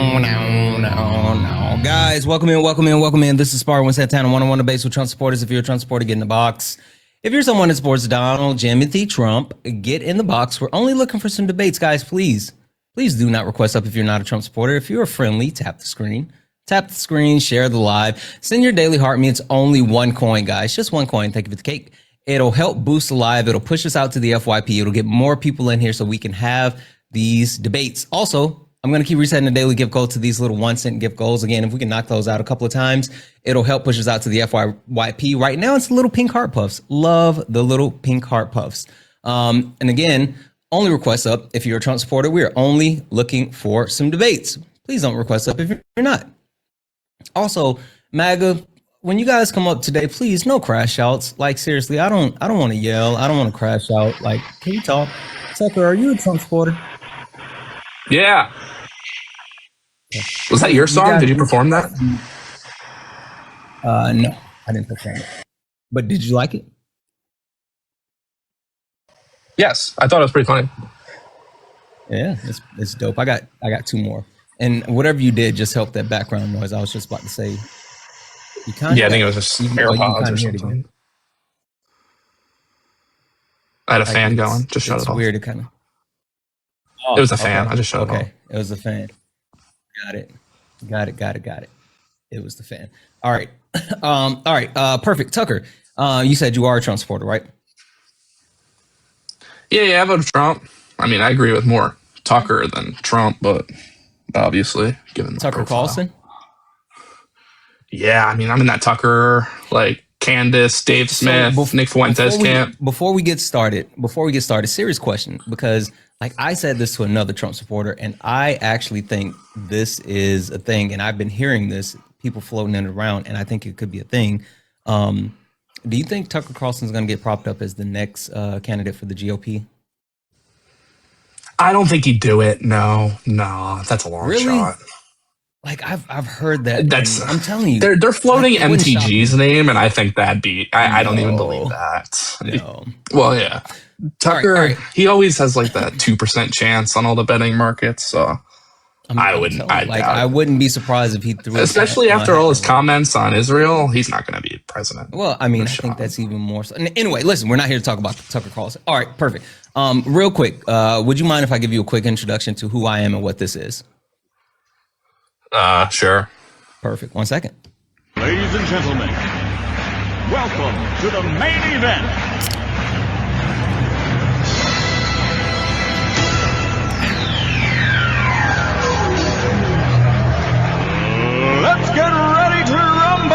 No. Guys, welcome in. This is Sparring with Santana, one-on-one debate with Trump supporters. If you're a Trump supporter, get in the box. If you're someone that supports Donald, Jimothy Trump, get in the box. We're only looking for some debates, guys. Please do not request up if you're not a Trump supporter. If you're friendly, tap the screen. Share the live. Send your daily heart me. It's only one coin, guys. Just one coin. Thank you for the cake. It'll help boost the live. It'll push us out to the FYP. It'll get more people in here so we can have these debates. Also, I'm going to keep resetting the daily gift goal to these little 1 cent gift goals. Again, if we can knock those out a couple of times, it'll help push us out to the FYP. Right now, it's the little pink heart puffs. Love the little pink heart puffs. And again, only request up if you're a Trump supporter. We are only looking for some debates. Please don't request up if you're not. Also, Maga, when you guys come up today, please no crash outs. Like seriously, I don't want to yell. I don't want to crash out. Like, can you talk? Tucker, are you a Trump supporter? Yeah. Was that your song? Did you perform that? No, I didn't perform it. But did you like it? Yes, I thought it was pretty funny. Yeah, it's dope. I got two more. And whatever you did just helped that background noise. I was just about to say. You kind I think it was just AirPods or something. I had a fan going. Just shut it off. It's weird to kind of. It was a fan. I just shut it off. Okay, it was a fan. Got it. It was the fan. All right. Perfect. Tucker, you said you are a Trump supporter, right? Yeah, I voted Trump. I mean, I agree with more Tucker than Trump, but obviously, given the Tucker profile. Carlson. Yeah, I mean, I'm in that Tucker, like Candace, Dave Smith, Nick Fuentes camp. Before we get started, serious question, because like I said this to another Trump supporter, and I actually think this is a thing, and I've been hearing this, people floating it around, and I think it could be a thing. Do you think Tucker Carlson's going to get propped up as the next candidate for the GOP? I don't think he'd do it. No, that's a long shot. Like I've heard that. I'm telling you, they're floating MTG's name, and I think that'd be. I don't even believe that. No. Well, yeah, Tucker. All right. He always has like that 2% chance on all the betting markets. So I wouldn't be surprised if he threw. Especially after all his comments on Israel, he's not going to be president. Well, I mean, I think that's even more. So. Anyway, listen, we're not here to talk about Tucker Carlson. All right, perfect. Real quick, would you mind if I give you a quick introduction to who I am and what this is? Sure. Perfect. 1 second. Ladies and gentlemen, welcome to the main event. Let's get ready to rumble!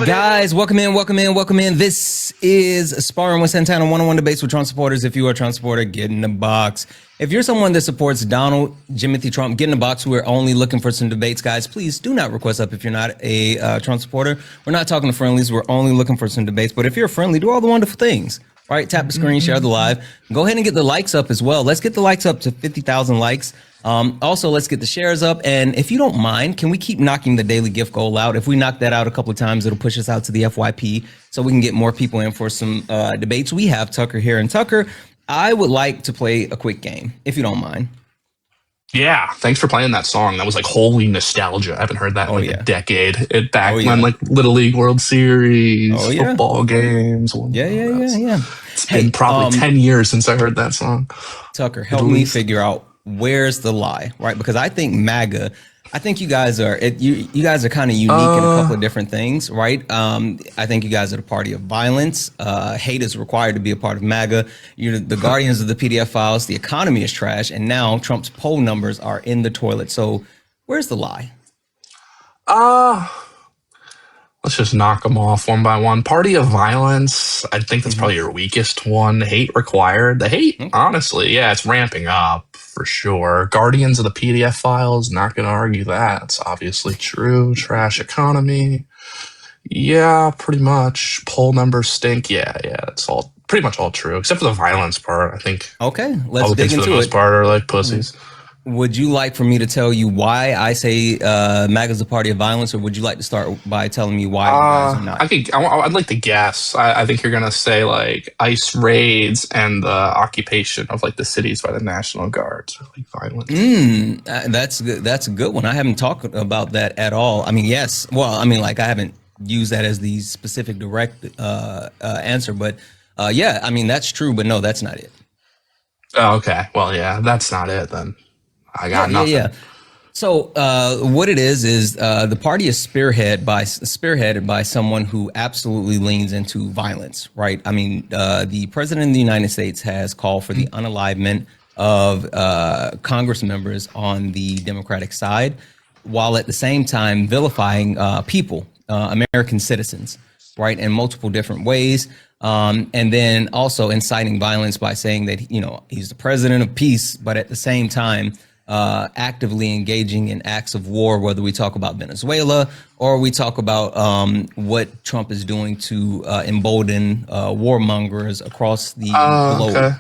Guys, welcome in. This is Sparring with Santana, one-on-one debates with Trump supporters. If you are a Trump supporter, get in the box. If you're someone that supports Donald, Jimothy Trump, get in the box. We're only looking for some debates, guys. Please do not request up if you're not a Trump supporter. We're not talking to friendlies. We're only looking for some debates. But if you're friendly, do all the wonderful things. All right, tap the screen, share the live. Go ahead and get the likes up as well. Let's get the likes up to 50,000 likes. Also, let's get the shares up. And if you don't mind, can we keep knocking the daily gift goal out? If we knock that out a couple of times, it'll push us out to the FYP so we can get more people in for some debates. We have Tucker here. And Tucker, I would like to play a quick game, if you don't mind. Yeah, thanks for playing that song. That was like holy nostalgia. I haven't heard that in a decade. When like Little League World Series, football games. Yeah. It's been probably 10 years since I heard that song. Tucker, help me figure out where's the lie, right? Because I think MAGA, I think you guys are you guys are kind of unique in a couple of different things, right? I think you guys are the party of violence. Hate is required to be a part of MAGA. You're the guardians of the PDF files. The economy is trash, and now Trump's poll numbers are in the toilet. So, where's the lie? Let's just knock them off one by one. Party of violence. I think that's probably your weakest one. Hate required. The hate, honestly, yeah, it's ramping up for sure. Guardians of the PDF files. Not going to argue that. It's obviously true. Trash economy. Yeah, pretty much. Poll numbers stink. Yeah, it's all pretty much all true, except for the violence part. I think. Okay, let's dig into it. For the most part, are like pussies. Would you like for me to tell you why I say MAGA is a party of violence, or would you like to start by telling me why you guys are not? I'd like to guess. I think you're gonna say like ICE raids and the occupation of like the cities by the National Guards, or like violence. That's good. That's a good one. I haven't talked about that at all. I mean, yes. Well, I mean, like I haven't used that as the specific direct answer, but yeah, I mean that's true. But no, that's not it. Oh, okay. Well, yeah, that's not it then. I Yeah, got yeah, yeah. nothing. So what it is the party is spearheaded by someone who absolutely leans into violence, right? I mean, the president of the United States has called for the unalivement of Congress members on the Democratic side, while at the same time vilifying people, American citizens, right, in multiple different ways. And then also inciting violence by saying that, you know, he's the president of peace, but at the same time, actively engaging in acts of war, whether we talk about Venezuela or we talk about what Trump is doing to embolden warmongers across the globe. Okay.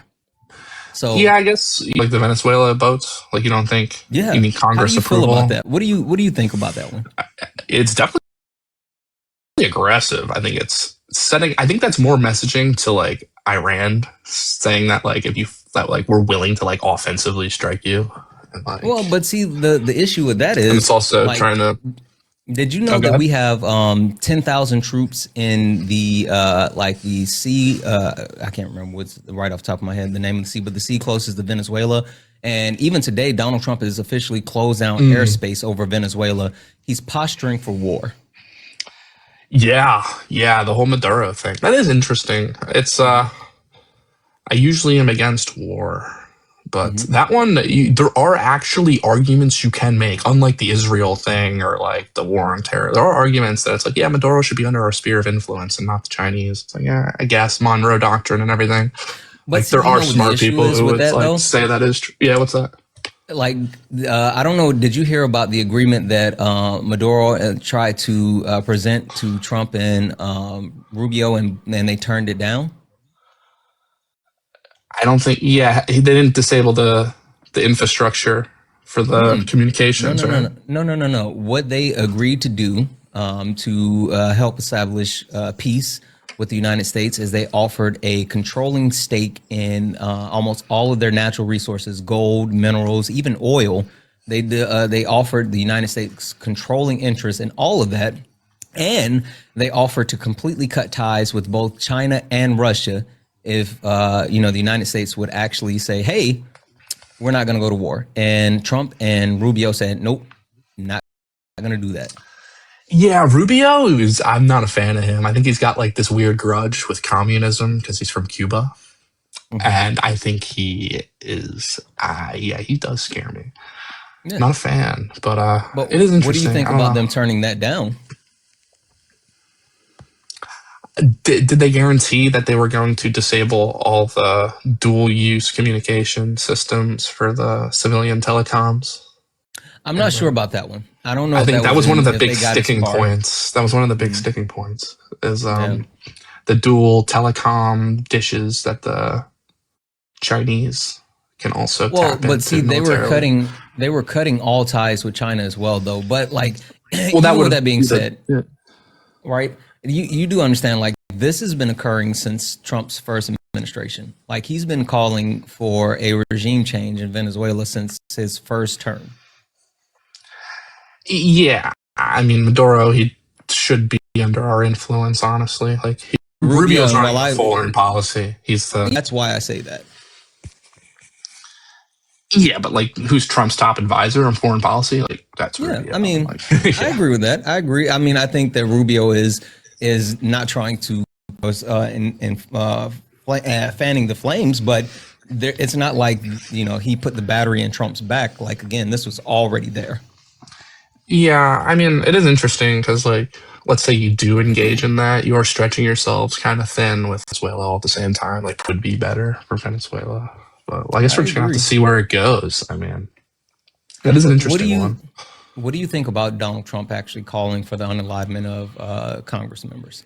So, Yeah, I guess like the Venezuela boats. Like you don't think you yeah, need how do Congress you feel about approval? that? What do you think about that one? It's definitely aggressive. I think it's setting. I think that's more messaging to like Iran, saying that like if you that like we're willing to like offensively strike you, and Well, like, but see, the issue with that and it's is also like, trying to. did you Oh, know go that ahead. we have 10,000 troops in the like the sea? I can't remember what's right off the top of my head the name of the sea, but the sea closest to Venezuela. And even today, Donald Trump has officially closed down airspace over Venezuela. He's posturing for war. Yeah, yeah, the whole Maduro thing. That is interesting. It's I usually am against war, but Mm-hmm. that one, there are actually arguments you can make, unlike the Israel thing or like the war on terror. There are arguments that it's like, yeah, Maduro should be under our sphere of influence and not the Chinese. It's like, yeah, I guess Monroe Doctrine and everything. But Like see, there you are know what the smart issue people is who with would that like though? say that is true. Yeah, what's that? Like, I don't know. Did you hear about the agreement that Maduro tried to present to Trump and Rubio, and they turned it down? I don't think. Yeah, they didn't disable the infrastructure for the No, communications, no, no, right? no, no, no, no, no. What they agreed to do to help establish peace with the United States is they offered a controlling stake in almost all of their natural resources, gold, minerals, even oil. They offered the United States controlling interest in all of that, and they offered to completely cut ties with both China and Russia if you know, the United States would actually say, "Hey, we're not going to go to war." And Trump and Rubio said, "Nope, not going to do that." Yeah, Rubio is. I'm not a fan of him. I think he's got like this weird grudge with communism because he's from Cuba, Mhm. and I think he is. Yeah, he does scare me. Yeah. Not a fan, but But it is what do you interesting. think I don't about know. them turning that down? Did they guarantee that they were going to disable all the dual use communication systems for the civilian telecoms? I'm not And sure about that one. I don't know I if think that that was was one of in the if big they got as sticking far. points. That was one of the big sticking points. Is Yeah. the dual telecom dishes that the Chinese can also Well, tap but into see, militarily. they were cutting all ties with China as well, though. But like, Well, that even with would that being be the said, right? You do understand, like, this has been occurring since Trump's first administration. Like, he's been calling for a regime change in Venezuela since his first term. yeah. I mean, Maduro, he should be under our influence, honestly. Like Rubio, Rubio's and running the foreign policy. He's the that's why I say that. yeah, but like who's Trump's top advisor on foreign policy? Like that's Yeah, Rubio. I mean, Like I yeah. agree with that. I agree. I mean, I think that Rubio is not trying to fanning the flames, but it's not like, you know, he put the battery in Trump's back. Like, again, this was already there. Yeah, I mean, it is interesting because, like, let's say you do engage in that, you are stretching yourselves kind of thin with Venezuela all at the same time. Like, could be better for Venezuela. But well, I guess I we're just gonna have to agree. see where it goes. I mean, that is an But interesting one. what do you think about Donald Trump actually calling for the unalivement of Congress members?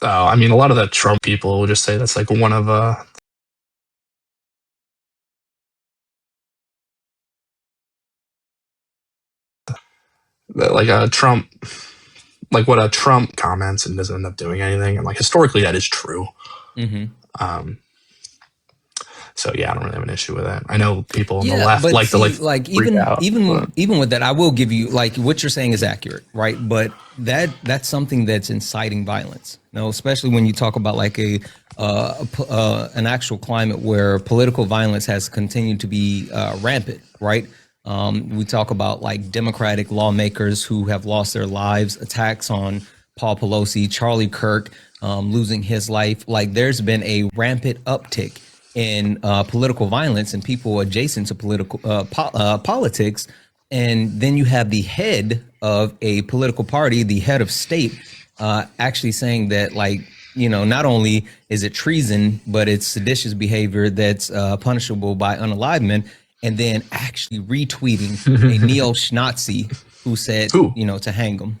Oh, I mean, a lot of the Trump people will just say that's like one of like a Trump, like what a Trump comments and doesn't end up doing anything. And like historically, that is true. So yeah, I don't really have an issue with it. I know people on the left but like to see, like freak out. even with that, I will give you like what you're saying is accurate, right? But that's something that's inciting violence. No, especially when you talk about like an actual climate where political violence has continued to be rampant, right? We talk about like Democratic lawmakers who have lost their lives, attacks on Paul Pelosi, Charlie Kirk losing his life. Like there's been a rampant uptick in political violence and people adjacent to political politics. And then you have the head of a political party, the head of state, actually saying that, like, you know, not only is it treason, but it's seditious behavior that's punishable by unalivement, and then actually retweeting a neo-Nazi who said, you know, to hang him.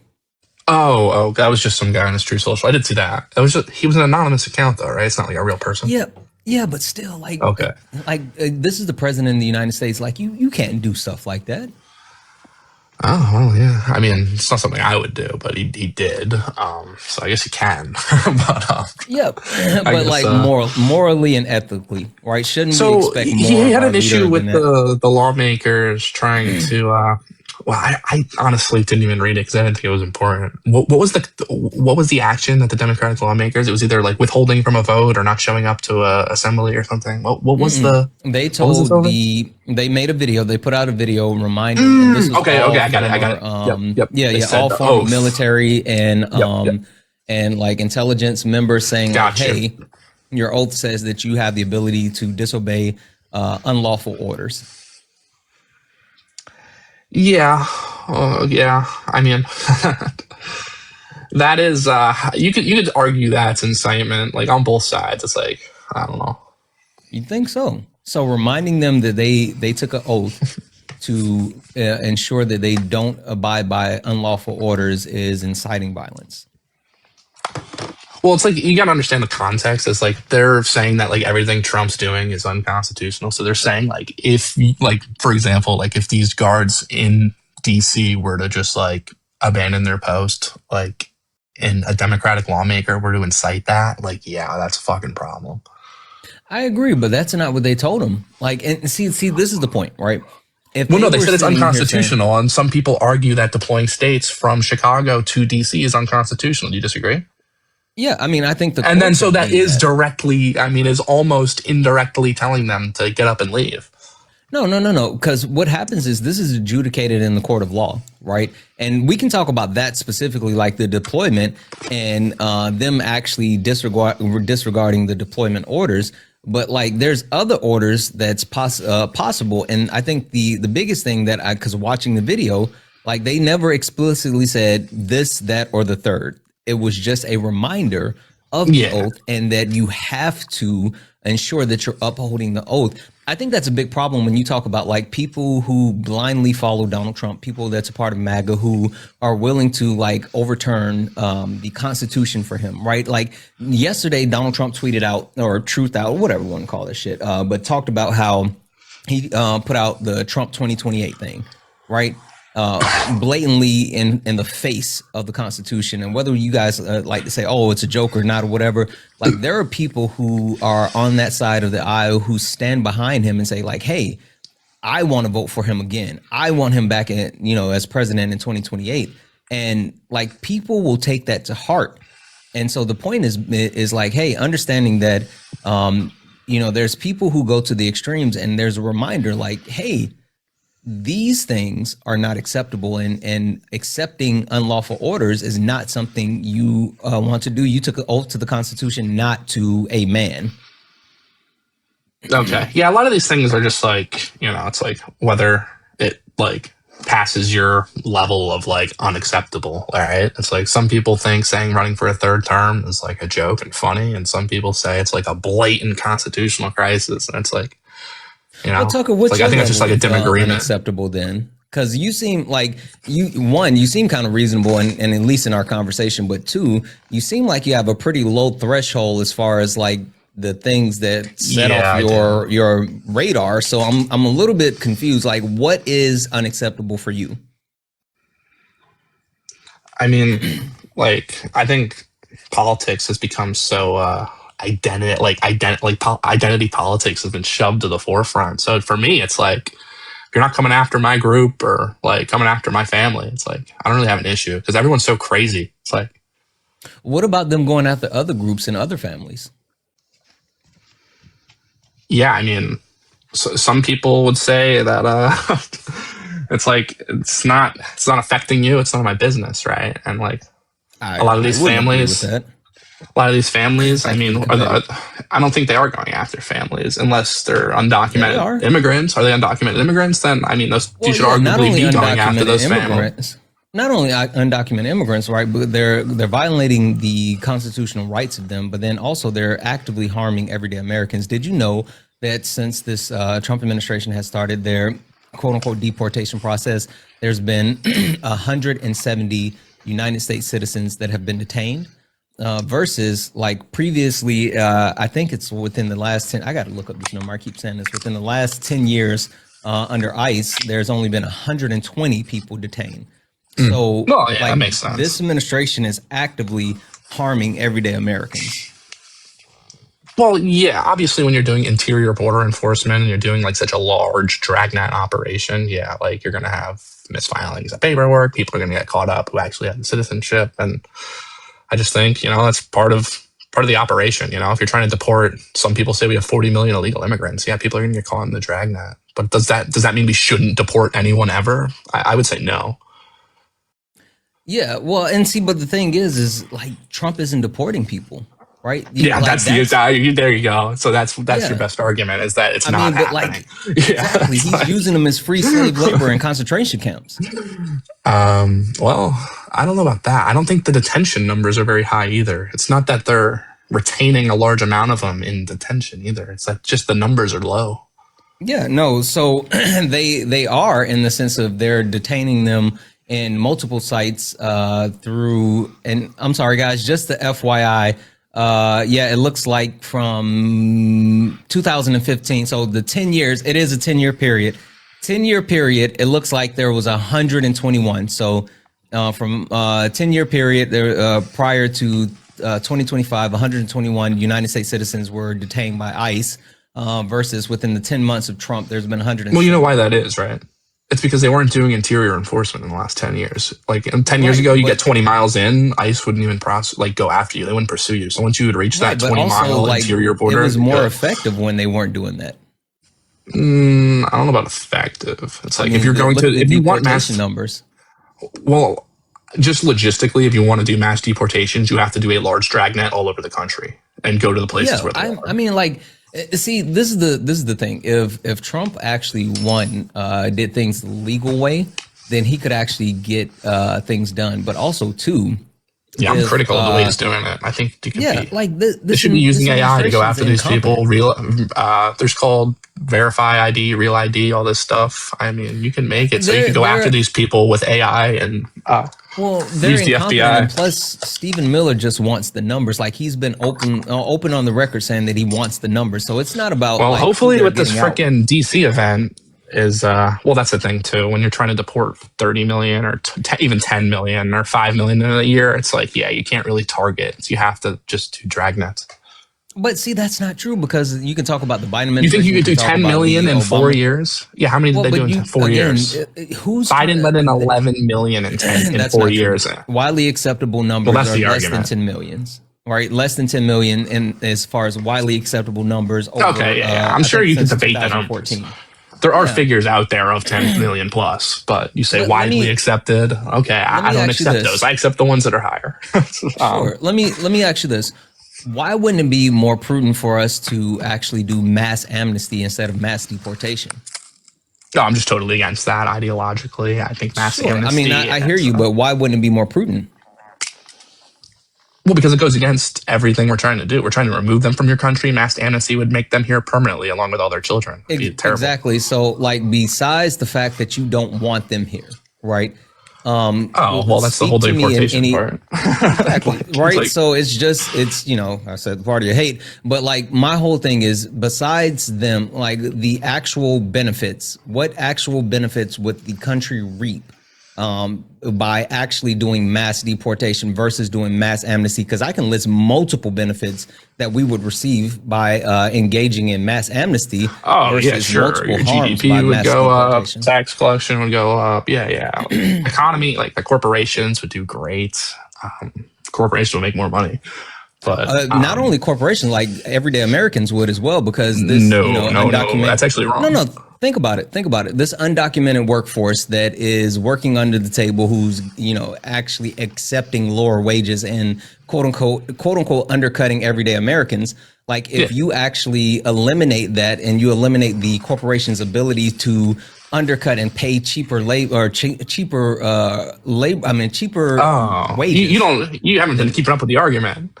Oh, that was just some guy on his True Social. I did see that. It was he was an anonymous account, though, right? It's not like a real person. Yeah, but still, like, okay, this is the president of the United States. Like, you can't do stuff like that. Oh, well, yeah. I mean, it's not something I would do, but he did. So I guess he can. but but like morally and ethically, right? Shouldn't we expect more? He had an issue with the lawmakers trying to. Well, I honestly didn't even read it because I didn't think it was important. What was the action that the Democratic lawmakers? It was either like withholding from a vote or not showing up to a assembly or something. What was they made a video. They put out a video reminding. This was okay, I got it. All former military and and like intelligence members saying, hey, your oath says that you have the ability to disobey unlawful orders. Yeah. I mean, that is you could argue that's incitement, like on both sides. It's like, I don't know. You think so? So reminding them that they took an oath to ensure that they don't abide by unlawful orders is inciting violence. Well, it's like you got to understand the context. It's like they're saying that like everything Trump's doing is unconstitutional. So they're saying like if like, for example, like if these guards in DC were to just like abandon their post, like and a Democratic lawmaker were to incite that, like, yeah, that's a fucking problem. I agree, but that's not what they told him. Like, and see, this is the point, right? They said it's unconstitutional, and some people argue that deploying states from Chicago to DC is unconstitutional. Do you disagree? Yeah, I mean, I think so that is directly, I mean, is almost indirectly telling them to get up and leave. No. Because what happens is this is adjudicated in the court of law, right? And we can talk about that specifically, like the deployment and them actually disregarding the deployment orders. But like, there's other orders that's possible. And I think the biggest thing that because watching the video, like they never explicitly said this, that, or the third. It was just a reminder of the oath and that you have to ensure that you're upholding the oath. I think that's a big problem when you talk about like people who blindly follow Donald Trump, people that's a part of Maga who are willing to like overturn the Constitution for him, right? Like yesterday, Donald Trump tweeted out or truth out, whatever you want to call this shit, but talked about how he put out the Trump 2028 thing, right? Blatantly in the face of the Constitution. And whether you guys like to say, oh, it's a joke or not or whatever, like there are people who are on that side of the aisle who stand behind him and say like, hey, I want to vote for him again. I want him back in, you know, as president in 2028. And like people will take that to heart. And so the point is like, hey, understanding that, you know, there's people who go to the extremes and there's a reminder like, hey, these things are not acceptable, and accepting unlawful orders is not something you want to do. You took an oath to the Constitution, not to a man. Okay. Yeah, a lot of these things are just like, you know, it's like whether it like passes your level of like unacceptable. All right. It's like some people think saying running for a third term is like a joke and funny, and some people say it's like a blatant constitutional crisis. And it's like, you know, well, Tucker, what's like, I think it's just like a dim agreement. Unacceptable then, because you seem like you seem kind of reasonable, and at least in our conversation. But two, you seem like you have a pretty low threshold as far as like the things that set off your radar. So I'm a little bit confused. Like, what is unacceptable for you? I mean, like, I think politics has become so identity politics has been shoved to the forefront. So for me, it's like, if you're not coming after my group or like coming after my family, it's like I don't really have an issue because everyone's so crazy. It's like, What about them going after other groups and other families? yeah, I mean, some people would say that it's like it's not affecting you. It's none of my business, right? And like a lot of these wouldn't agree with families, that. I mean, I don't think they are going after families unless they're undocumented are. immigrants. Are they undocumented immigrants? Then I mean, you should Not arguably only be going after those families. immigrants, not only undocumented immigrants, right? But they're violating the constitutional rights of them. But then also they're actively harming everyday Americans. Did you know that since this Trump administration has started their quote unquote deportation process, there's been 170 United States citizens that have been detained? Versus like previously, I think it's within the last 10, I got to look up this number. I keep saying this, within the last 10 years under ICE, there's only been 120 people detained. So Well, yeah, that makes sense. This administration is actively harming everyday Americans. Well, yeah, obviously when you're doing interior border enforcement and you're doing like such a large dragnet operation, yeah, like you're going to have misfilings of paperwork. People are going to get caught up who actually have the citizenship. And I just think, that's part of the operation. If you're trying to deport, some people say we have 40 million illegal immigrants. Yeah, people are going to get caught in the dragnet. But does that mean we shouldn't deport anyone ever? I would say no. Yeah, well, and see, but the thing is like Trump isn't deporting people, right? Yeah, like, there you go. So that's your best argument is that it's not happening. Exactly, he's using them as free slave labor in concentration camps. Well, I don't know about that. I don't think the detention numbers are very high either. It's not that they're retaining a large amount of them in detention either. It's like just the numbers are low. Yeah, no. So they are in the sense of they're detaining them in multiple sites through. And I'm sorry, guys, just the FYI. It looks like from 2015. So the 10 years, it is a 10-year period. 10-year period, it looks like there was 121. So from 10-year period there prior to 2025, 121 United States citizens were detained by ICE versus within the 10 months of Trump, there's been 100. Well, you know why that is, right? It's because they weren't doing interior enforcement in the last 10 years. Like 10 years ago, you get 20 miles in, ICE wouldn't even go after you. They wouldn't pursue you. So once you would reach that 20-mile interior border, it was more effective when they weren't doing that. I don't know about effective. It's like if you're going to, if you want mass numbers, well, just logistically, if you want to do mass deportations, you have to do a large dragnet all over the country and go to the places where they are. I mean, like, see, this is the thing. If Trump actually did things the legal way, then he could actually get things done. But also, too. Yeah, I'm critical of the way he's doing it. I think they should be using AI to go after these people. There's called Verify ID, Real ID, all this stuff. I mean, you can make it so you can go after these people with AI and use the FBI. And plus, Stephen Miller just wants the numbers. Like he's been open on the record saying that he wants the numbers. So it's not about. Well, hopefully with this freaking DC event. That's the thing too. When you're trying to deport 30 million or even 10 million or 5 million in a year, it's like, yeah, you can't really target. So you have to just do dragnets. But see, that's not true because you can talk about the Biden administration. You think you could do 10 million in 4 years? Yeah, how many did they do in 4 years? Biden let in 11 million in 4 years. Widely acceptable numbers are less than 10 millions. Right, less than 10 million, and as far as widely acceptable numbers. I'm sure you can debate the numbers. There are figures out there of 10 million plus, but you say widely accepted. Okay, I don't accept those. I accept the ones that are higher. Sure. Let me ask you this. Why wouldn't it be more prudent for us to actually do mass amnesty instead of mass deportation? No, I'm just totally against that ideologically. I think mass amnesty. I mean, I hear you, but why wouldn't it be more prudent? Well, because it goes against everything we're trying to do. We're trying to remove them from your country. Mass amnesty would make them here permanently along with all their children. Exactly. So, like, besides the fact that you don't want them here, right? That's the whole deportation part. Exactly. Right. So it's I said part of your hate, but like my whole thing is besides them, like the actual benefits, what actual benefits would the country reap by actually doing mass deportation versus doing mass amnesty, because I can list multiple benefits that we would receive by engaging in mass amnesty versus multiple Your harms GDP by would mass go up, deportation. tax collection would go up. Yeah. Economy, like the corporations would do great. Corporations would make more money. But Not only corporations, like everyday Americans would as well, because this, no, undocumented. that's actually wrong. No, think about it. Think about it. This undocumented workforce that is working under the table, who's actually accepting lower wages and quote unquote undercutting everyday Americans. Like if you actually eliminate that and you eliminate the corporation's ability to undercut and pay cheaper labor or cheaper labor. I mean, cheaper wages. You haven't been keeping up with the argument.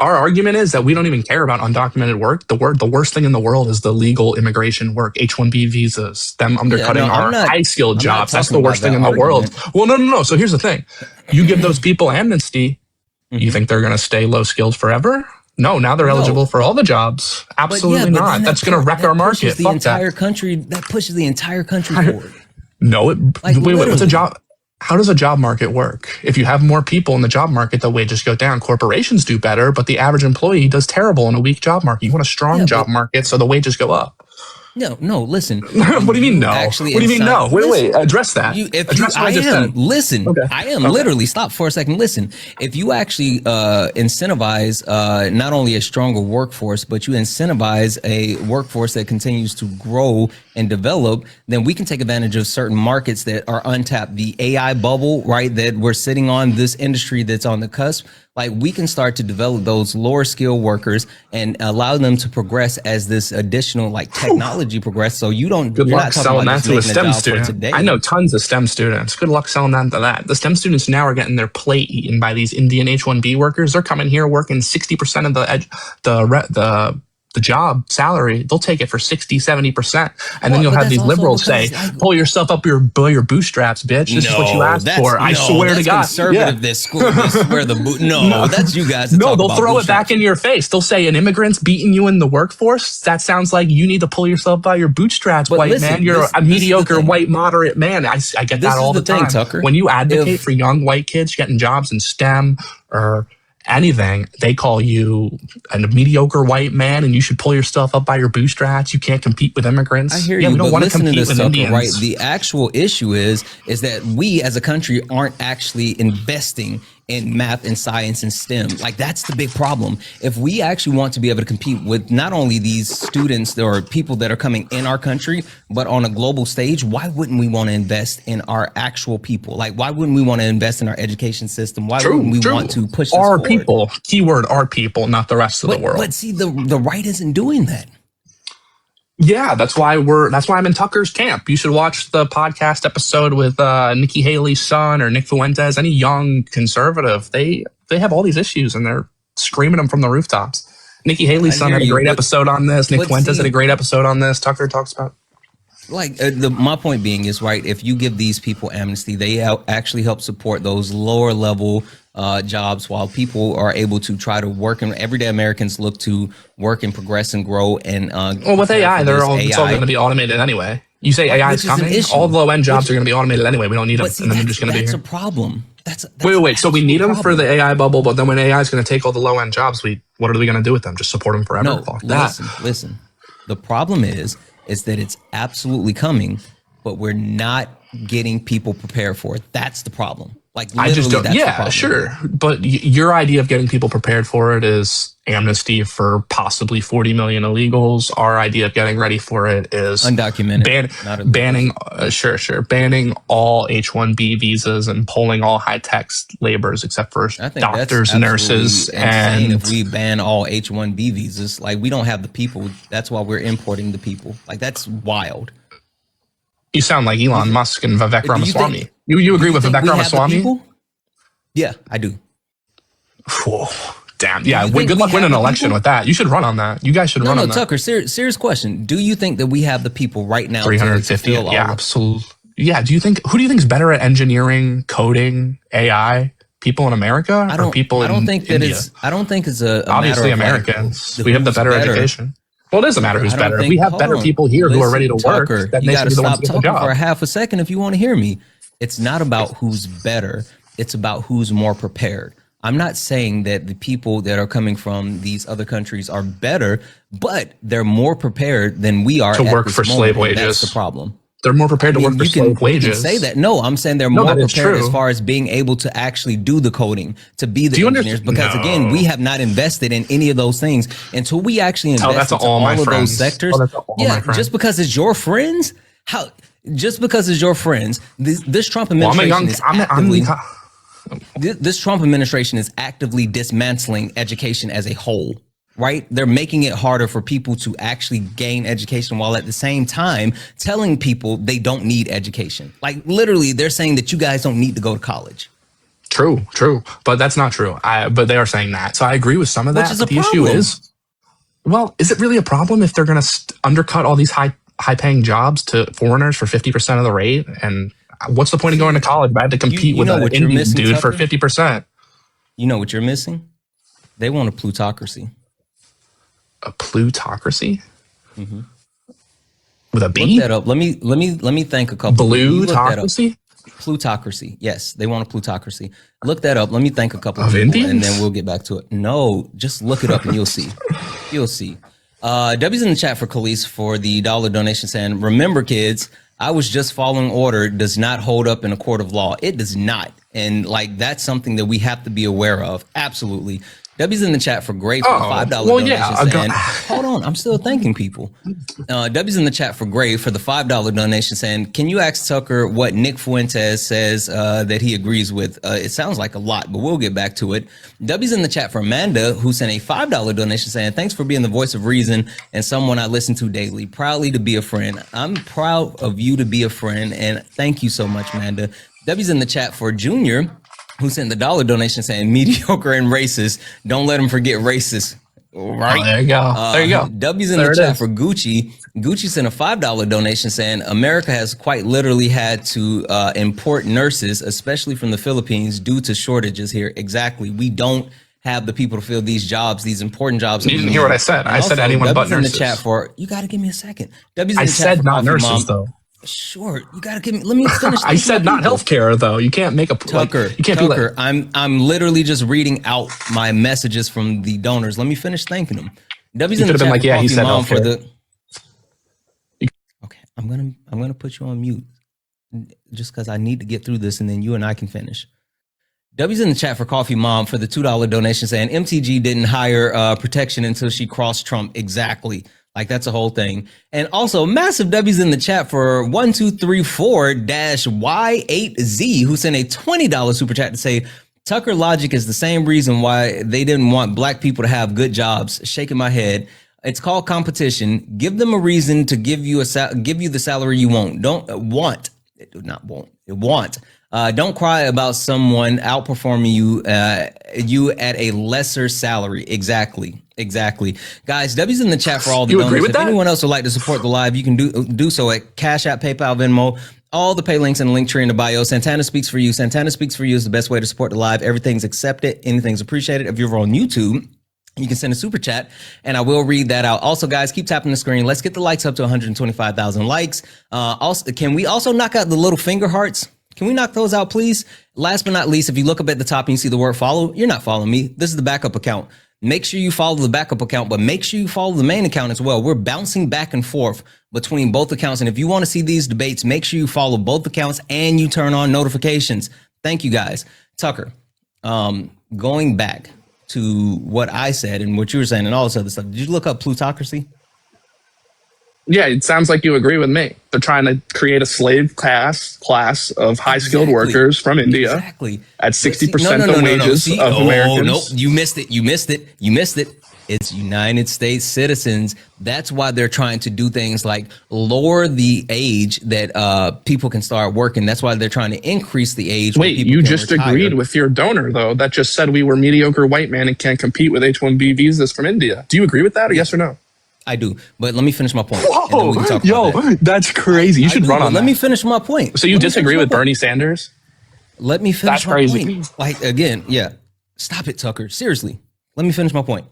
Our argument is that we don't even care about undocumented work. The worst thing in the world is the legal immigration work, H-1B visas, them undercutting our high-skilled jobs. That's the worst thing in the world. Well, no. So here's the thing. You give those people amnesty, you think they're going to stay low-skilled forever? No, now they're eligible for all the jobs. Absolutely not. That's going to wreck our market. The entire country, that pushes the entire country forward. No, wait, what's a job? How does a job market work? If you have more people in the job market, the wages go down. Corporations do better, but the average employee does terrible in a weak job market. You want a strong job market, so the wages go up. No, listen. What do you mean no? What do you mean no? Wait, address that. Address what I just said. Listen, okay. I am literally, stop for a second. Listen, if you actually incentivize not only a stronger workforce, but you incentivize a workforce that continues to grow and develop, then we can take advantage of certain markets that are untapped. The AI bubble, right, that we're sitting on, this industry that's on the cusp. Like we can start to develop those lower skill workers and allow them to progress as this additional like technology progress. So you're Good luck not selling that to a STEM student. Today. I know tons of STEM students. Good luck selling that to that. The STEM students now are getting their plate eaten by these Indian H-1B workers. They're coming here working 60% of the job salary. They'll take it for 60-70%, and then you'll have these liberals say, pull yourself up your bootstraps, bitch. This is what you asked for. I swear to God. Conservative, this school, this where the that's you guys. No, they'll throw it back in your face. They'll say an immigrant's beating you in the workforce. That sounds like you need to pull yourself by your bootstraps, white man. You're a mediocre white moderate man. I get that all the time. Tucker. When you advocate for young white kids getting jobs in STEM or anything, they call you a mediocre white man and you should pull yourself up by your bootstraps. You can't compete with immigrants. I hear you. We don't want to compete with Indians. Right. The actual issue is that we as a country aren't actually investing in math and science and STEM. Like that's the big problem. If we actually want to be able to compete with not only these students or people that are coming in our country, but on a global stage, why wouldn't we want to invest in our actual people? Like why wouldn't we want to invest in our education system? Why wouldn't we want to push this our forward? People, keyword our people, not the rest of the world. But see, the right isn't doing that. Yeah, that's why I'm in Tucker's camp. You should watch the podcast episode with Nikki Haley's son or Nick Fuentes, any young conservative. They have all these issues and they're screaming them from the rooftops. Nikki Haley's son had a great episode on this. Nick Fuentes had a great episode on this. Tucker talks about. Like my point being is, right, if you give these people amnesty, they actually help support those lower level jobs while people are able to try to work, and everyday Americans look to work and progress and grow. And well, with AI, it's all going to be automated anyway. You say AI is coming, all the low end jobs are going to be automated anyway. We don't need them, and then they're just going to be here. That's a problem. That's wait. So we need them for the AI bubble, but then when AI is going to take all the low end jobs, what are we going to do with them? Just support them forever? No, listen. The problem is that it's absolutely coming, but we're not getting people prepared for it. That's the problem. Like I just don't. Yeah, sure. But your idea of getting people prepared for it is amnesty for possibly 40 million illegals. Our idea of getting ready for it is undocumented, banning all H-1B visas and pulling all high-tech laborers except for doctors, nurses, and if we ban all H-1B visas, like we don't have the people. That's why we're importing the people. Like that's wild. You sound like Elon Musk and Vivek Ramaswamy. You agree with Vivek Ramaswamy? Yeah, I do. Whoa, damn. Yeah, good luck winning an election with that. You should run on that. You guys should run on that. Tucker, serious question. Do you think that we have the people right now 350? Yeah, absolutely. Yeah, who do you think is better at engineering, coding, AI? People in America or people in India? I don't think it's a obviously matter of Americans. We have the better education. Well, it doesn't matter who's better. We have better people here who are ready to work. You got to stop talking for a half a second if you want to hear me. It's not about who's better. It's about who's more prepared. I'm not saying that the people that are coming from these other countries are better, but they're more prepared than we are to at work this for moment, slave and wages. That's the problem. They're more prepared to work for slave wages. You can say that. No, I'm saying they're more prepared as far as being able to actually do the coding, to be the engineers. Because again, we have not invested in any of those things until we actually invest into all of those sectors. Yeah, just because it's your friends, just because it's your friends, this Trump administration is actively. This Trump administration is actively dismantling education as a whole, right? They're making it harder for people to actually gain education while at the same time telling people they don't need education. Like literally, they're saying that you guys don't need to go to college. True. But that's not true. But they are saying that. So I agree with some of that. But the issue is, well, is it really a problem if they're going to undercut all these high-paying jobs to foreigners for 50% of the rate? And what's the point of going to college if I have to compete with an Indian dude for 50%? You know what you're missing? They want a plutocracy. A plutocracy? Mm-hmm. With a B? Look that up. Let me think a couple. Plutocracy? Plutocracy. Yes, they want a plutocracy. Look that up. Let me thank a couple of people, Indians? and then we'll get back to it. No, just look it up and you'll see. You'll see. W's in the chat for Khalees for the $1 donation saying, remember kids, I was just following order does not hold up in a court of law. It does not. And like, that's something that we have to be aware of. Absolutely. W's in the chat for Gray for the $5 donation saying, hold on, I'm still thanking people. W's in the chat for Gray for the $5 donation saying, can you ask Tucker what Nick Fuentes says that he agrees with? It sounds like a lot, but we'll get back to it. W's in the chat for Amanda, who sent a $5 donation saying, thanks for being the voice of reason and someone I listen to daily. Proudly to be a friend. I'm proud of you to be a friend, and thank you so much, Amanda. W's in the chat for Junior, who sent the $1 donation saying mediocre and racist. Don't let them forget racist. Right. Oh, there you go. There you go. W's in the chat for Gucci. Gucci sent a $5 donation saying America has quite literally had to import nurses, especially from the Philippines, due to shortages here. Exactly. We don't have the people to fill these jobs, these important jobs. You didn't hear what I said. I said anyone but nurses. In the chat for, you got to give me a second. W's in I the chat said for not nurses, Mom. though. Sure, you gotta give me. Let me finish. I said not healthcare though. You can't make a Tucker. Like, you can't Tucker. do that. I'm literally just reading out my messages from the donors. Let me finish thanking them. W's in the chat like, yeah, he said Mom for the. Okay, I'm gonna put you on mute just because I need to get through this, and then you and I can finish. W's in the chat for Coffee Mom for the $2 donation saying MTG didn't hire protection until she crossed Trump. Exactly. Like, that's a whole thing. And also, massive W's in the chat for 1234-Y8Z, who sent a $20 super chat to say, Tucker logic is the same reason why they didn't want black people to have good jobs. Shaking my head. It's called competition. Give them a reason to give you the salary you want. Don't cry about someone outperforming you at a lesser salary. Exactly. Guys, W's in the chat for all the donors. If anyone else would like to support the live, you can do so at Cash App, PayPal, Venmo. All the pay links in the link tree in the bio. Santana Speaks for You. Santana Speaks for You is the best way to support the live. Everything's accepted. Anything's appreciated. If you're on YouTube, you can send a super chat and I will read that out. Also, guys, keep tapping the screen. Let's get the likes up to 125,000 likes. Also, can we also knock out the little finger hearts? Can we knock those out, please? Last but not least, if you look up at the top and you see the word follow, you're not following me. This is the backup account. Make sure you follow the backup account, but make sure you follow the main account as well. We're bouncing back and forth between both accounts. And if you want to see these debates, make sure you follow both accounts and you turn on notifications. Thank you, guys. Tucker, going back to what I said and what you were saying and all this other stuff, did you look up plutocracy? Yeah, it sounds like you agree with me. They're trying to create a slave class of high-skilled workers from India at 60% the wages of Americans. No, you missed it. It's United States citizens. That's why they're trying to do things like lower the age that people can start working. That's why they're trying to increase the age. Wait, you just agreed with your donor, though. That just said we were mediocre white men and can't compete with H-1B visas from India. Do you agree with that, or yes or no? I do, but let me finish my point. Whoa, that's crazy. You should run on that. Let me finish my point. So you disagree with Bernie Sanders? Let me finish my point. Like, again, yeah. Stop it, Tucker. Seriously. Let me finish my point.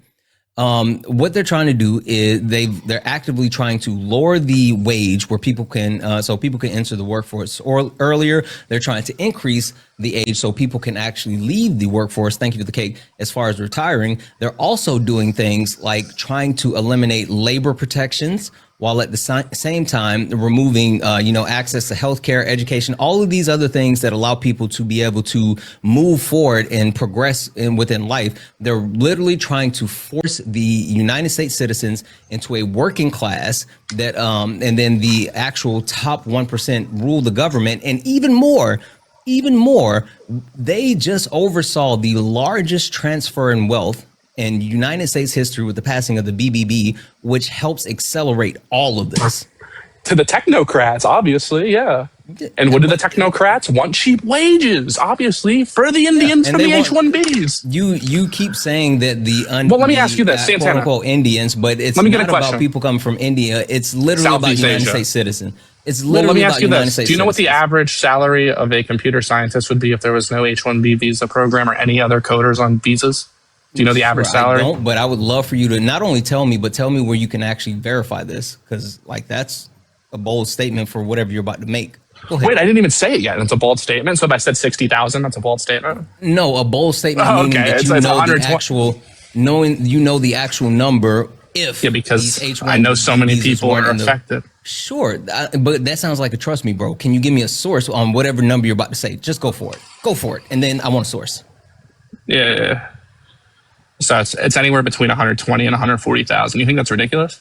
What they're trying to do is they're actively trying to lower the wage where people can so people can enter the workforce or earlier. They're trying to increase the age so people can actually leave the workforce. Thank you for the cake. As far as retiring, they're also doing things like trying to eliminate labor protections while at the same time removing, access to healthcare, education, all of these other things that allow people to be able to move forward and progress within life. They're literally trying to force the United States citizens into a working class that, and then the actual top 1% rule the government. And even more, they just oversaw the largest transfer in wealth in United States history with the passing of the BBB, which helps accelerate all of this. To the technocrats, obviously, yeah. And what do the technocrats want? Cheap wages, obviously, for the Indians, for the H-1Bs. You keep saying that well, let me ask you this, Santana. Quote-unquote Indians, but it's not about people coming from India. It's literally about United States citizens. It's literally about United States citizens. Do you know what the average salary of a computer scientist would be if there was no H-1B visa program or any other coders on visas? Do you know the average salary? I don't, but I would love for you to not only tell me, but tell me where you can actually verify this, because that's a bold statement for whatever you're about to make. Wait, I didn't even say it yet. It's a bold statement. So if I said 60,000, that's a bold statement? No, a bold statement meaning that you know the actual, the actual number. Because I know so many people are affected. Sure, but that sounds like a trust me, bro. Can you give me a source on whatever number you're about to say? Just go for it. Go for it. And then I want a source. Yeah. So it's anywhere between 120 and 140,000. You think that's ridiculous?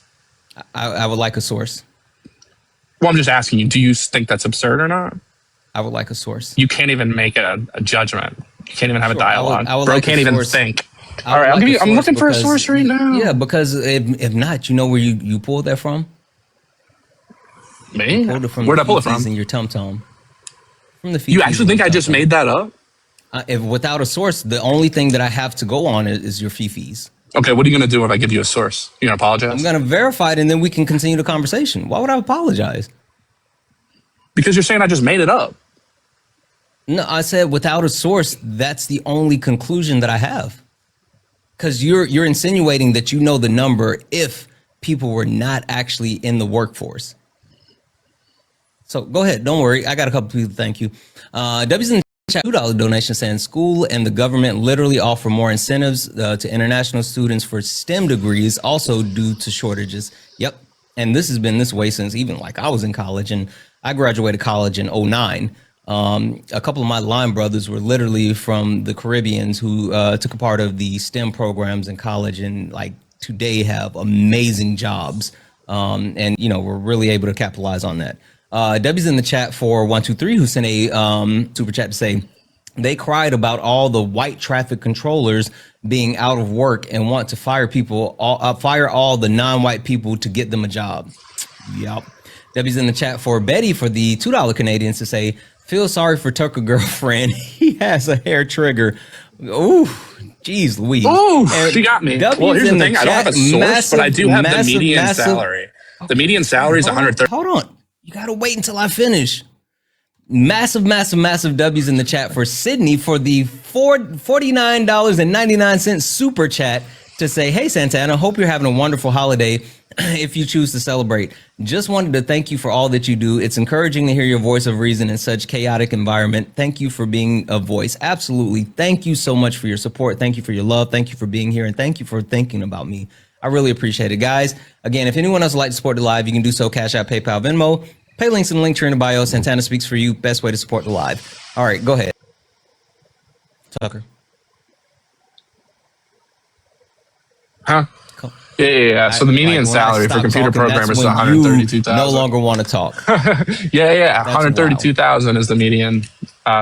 I would like a source. Well, I'm just asking you, do you think that's absurd or not? I would like a source. You can't even make a judgment. You can't even have a dialogue. I would Bro like can't even think. All right, I'm looking for a source right now. Yeah, because if not, you know where you pulled that from? Me? Where'd I pull it from? In your tum-tum. From the You actually think I just made that up? If without a source, the only thing that I have to go on is your fifis. Okay, what are you going to do if I give you a source? You going to apologize? I'm going to verify it, and then we can continue the conversation. Why would I apologize? Because you're saying I just made it up. No, I said without a source, that's the only conclusion that I have. Because you're insinuating that you know the number if people were not actually in the workforce. So go ahead. Don't worry. I got a couple people. Thank you. W's in the chat, $2 donation saying school and the government literally offer more incentives to international students for STEM degrees, also due to shortages. Yep. And this has been this way since even like I was in college, and I graduated college in 2009. A couple of my line brothers were literally from the Caribbeans who took a part of the STEM programs in college, and like today have amazing jobs. And we're really able to capitalize on that. W's in the chat for 123 who sent a super chat to say they cried about all the white traffic controllers being out of work and want to fire all the non-white people to get them a job. Yep. W's in the chat for Betty for the $2 Canadians to say, feel sorry for Tucker girlfriend. He has a hair trigger. Ooh, geez, Louise. Oh, she got me. Well, here's the thing. I don't have a source, but I do have the median salary. The median salary is 130. Hold on. You got to wait until I finish. Massive W's in the chat for Sydney for the $49.99 super chat to say, hey, Santana, hope you're having a wonderful holiday if you choose to celebrate. Just wanted to thank you for all that you do. It's encouraging to hear your voice of reason in such chaotic environment. Thank you for being a voice. Absolutely. Thank you so much for your support. Thank you for your love. Thank you for being here. And thank you for thinking about me. I really appreciate it, guys. Again, if anyone else would like to support the live, you can do so. Cash App, PayPal, Venmo. Pay links in the link tree in the bio. Santana Speaks for You. Best way to support the live. All right, go ahead. Tucker. Huh? Yeah. So the median salary for computer programmers is 132,000. No longer want to talk. Yeah. 132,000 is the median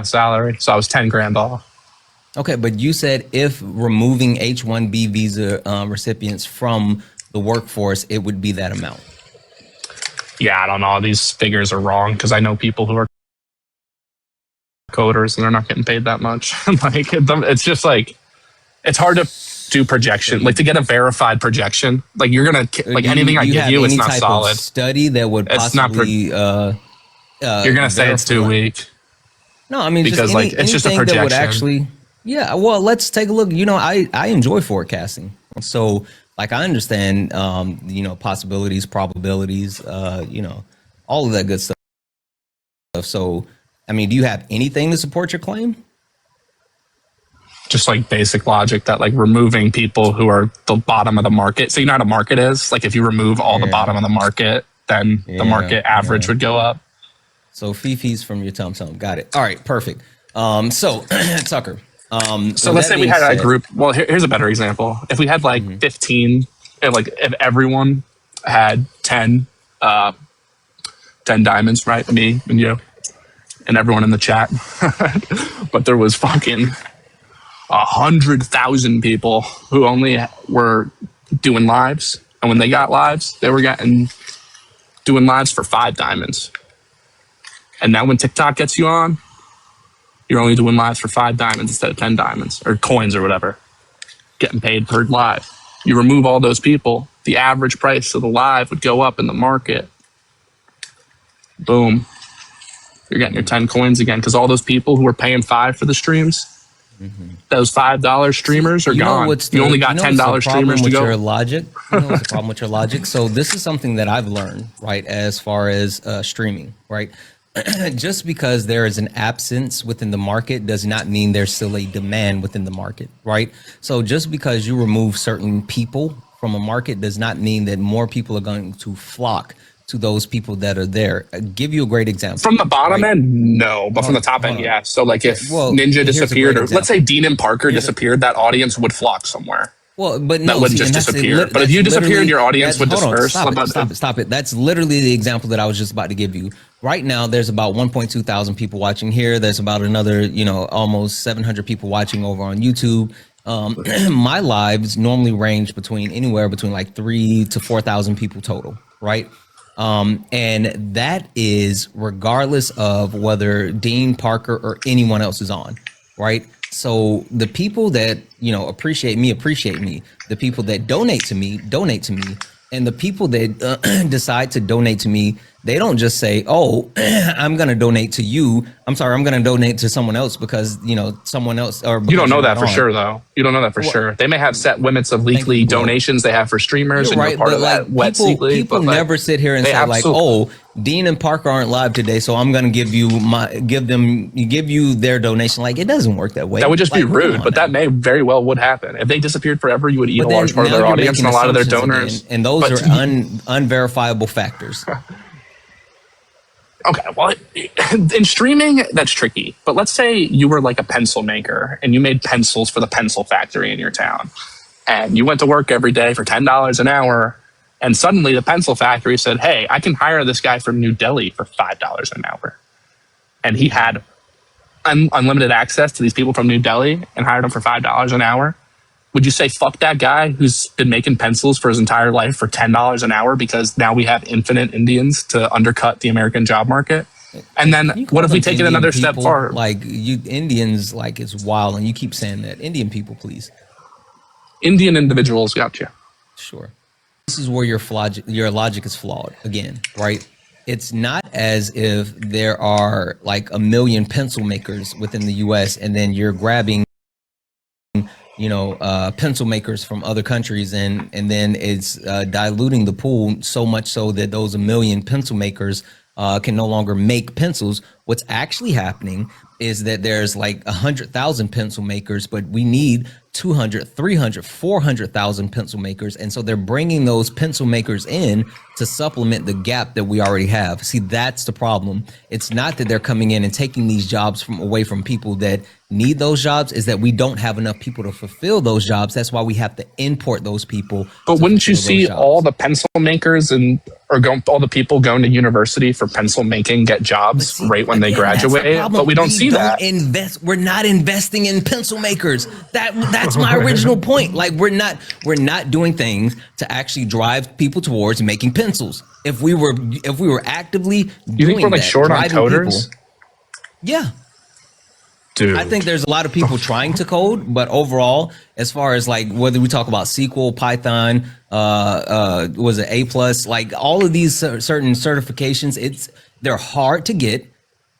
salary. So I was 10 grand off. Okay, but you said if removing H-1B visa recipients from the workforce, it would be that amount. Yeah, I don't know. These figures are wrong because I know people who are coders and they're not getting paid that much. Like it's just like it's hard to do projection, like to get a verified projection. Like you're gonna like anything I give you, it's not solid. Study that would possibly you're gonna say it's too weak. No, I mean because like it's just a projection. That would actually, yeah. Well, let's take a look. I enjoy forecasting. So Like I understand, possibilities, probabilities, all of that good stuff. So, I mean, do you have anything to support your claim? Just like basic logic that like removing people who are the bottom of the market. So you know how the market is? Like if you remove all the bottom of the market, then the market average would go up. So Fifi's from your tum tum. Got it. All right, perfect. So Tucker. So let's say we had a group. Well, here's a better example. If we had like 15, if everyone had 10 diamonds, right? Me and you and everyone in the chat. But there was fucking 100,000 people who only were doing lives. And when they got lives, they were doing lives for 5 diamonds. And now when TikTok gets you on, you're only doing lives for 5 diamonds instead of 10 diamonds or coins or whatever, getting paid per live. You remove all those people, the average price of the live would go up in the market. Boom. You're getting your 10 coins again because all those people who were paying 5 for the streams, those $5 streamers are gone. You only got $10 streamers to go. Your logic. You know what's the problem with your logic? So this is something that I've learned, right, as far as streaming, right? Just because there is an absence within the market does not mean there's still a demand within the market, right? So just because you remove certain people from a market does not mean that more people are going to flock to those people that are there. I'll give you a great example. From the bottom end, no, but from the top end, yeah. So like if Ninja disappeared, or let's say Dean and Parker disappeared, that audience would flock somewhere. Well, but no, that wouldn't just disappear. But if you disappeared, your audience would disperse. Stop it. That's literally the example that I was just about to give you. Right now, there's about 1.2 thousand people watching here. There's about another, almost 700 people watching over on YouTube. My lives normally range anywhere between like 3,000 to 4,000 people total, right? And that is regardless of whether Dean, Parker, or anyone else is on, right? So the people that, appreciate me. The people that donate to me. And the people that decide to donate to me, they don't just say, oh, I'm going to donate to you. I'm sorry, I'm going to donate to someone else because, someone else. Or you don't know that for sure, though. You don't know that for sure. They may have set limits of weekly donations they have for streamers. You're right, but like people never sit here and say like, oh, Dean and Parker aren't live today, so I'm going to give you their donation. Like it doesn't work that way. That would just be rude, but that may very well would happen. If they disappeared forever, you would eat a large part of their audience and a lot of their donors. Again, and those are unverifiable factors. Okay, well, in streaming, that's tricky. But let's say you were like a pencil maker and you made pencils for the pencil factory in your town. And you went to work every day for $10 an hour. And suddenly the pencil factory said, hey, I can hire this guy from New Delhi for $5 an hour. And he had unlimited access to these people from New Delhi and hired them for $5 an hour. Would you say fuck that guy who's been making pencils for his entire life for $10 an hour because now we have infinite Indians to undercut the American job market? And then what if we take it another step forward? Like you Indians, like it's wild, and you keep saying that. Indian people, please. Indian individuals, gotcha. Sure. This is where your logic is flawed again, right? It's not as if there are like a million pencil makers within the U.S. and then you're grabbing pencil makers from other countries and then it's diluting the pool so much so that those a million pencil makers can no longer make pencils. What's actually happening is that there's like 100,000 pencil makers, but we need 200, 300, 400,000 pencil makers. And so they're bringing those pencil makers in to supplement the gap that we already have. See, that's the problem. It's not that they're coming in and taking these jobs away from people that need those jobs, is that we don't have enough people to fulfill those jobs. That's why we have to import those people. But wouldn't you see all the pencil makers all the people going to university for pencil making get jobs right when they graduate? But we don't see that. We're not investing in pencil makers. That's my original point. Like we're not doing things to actually drive people towards making pencils. If we were actively you think we're like short on coders? Yeah. Dude. I think there's a lot of people trying to code, but overall, as far as like whether we talk about SQL, Python, was it A+, like all of these certain certifications, they're hard to get.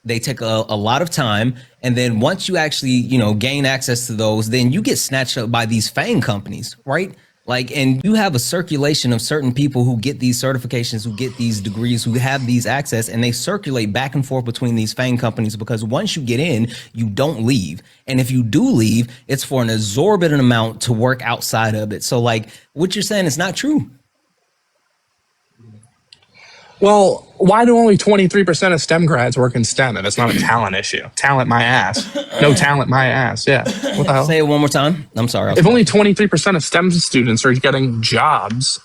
They take a lot of time, and then once you actually gain access to those, then you get snatched up by these FANG companies, right? Like, and you have a circulation of certain people who get these certifications, who get these degrees, who have these access, and they circulate back and forth between these FANG companies, because once you get in, you don't leave. And if you do leave, it's for an exorbitant amount to work outside of it. So like what you're saying is not true. Well, why do only 23% of STEM grads work in STEM? And it's not a talent issue. Talent my ass. No talent my ass. Yeah. What the hell? Say it one more time. I'm sorry. If only 23% of STEM students are getting jobs,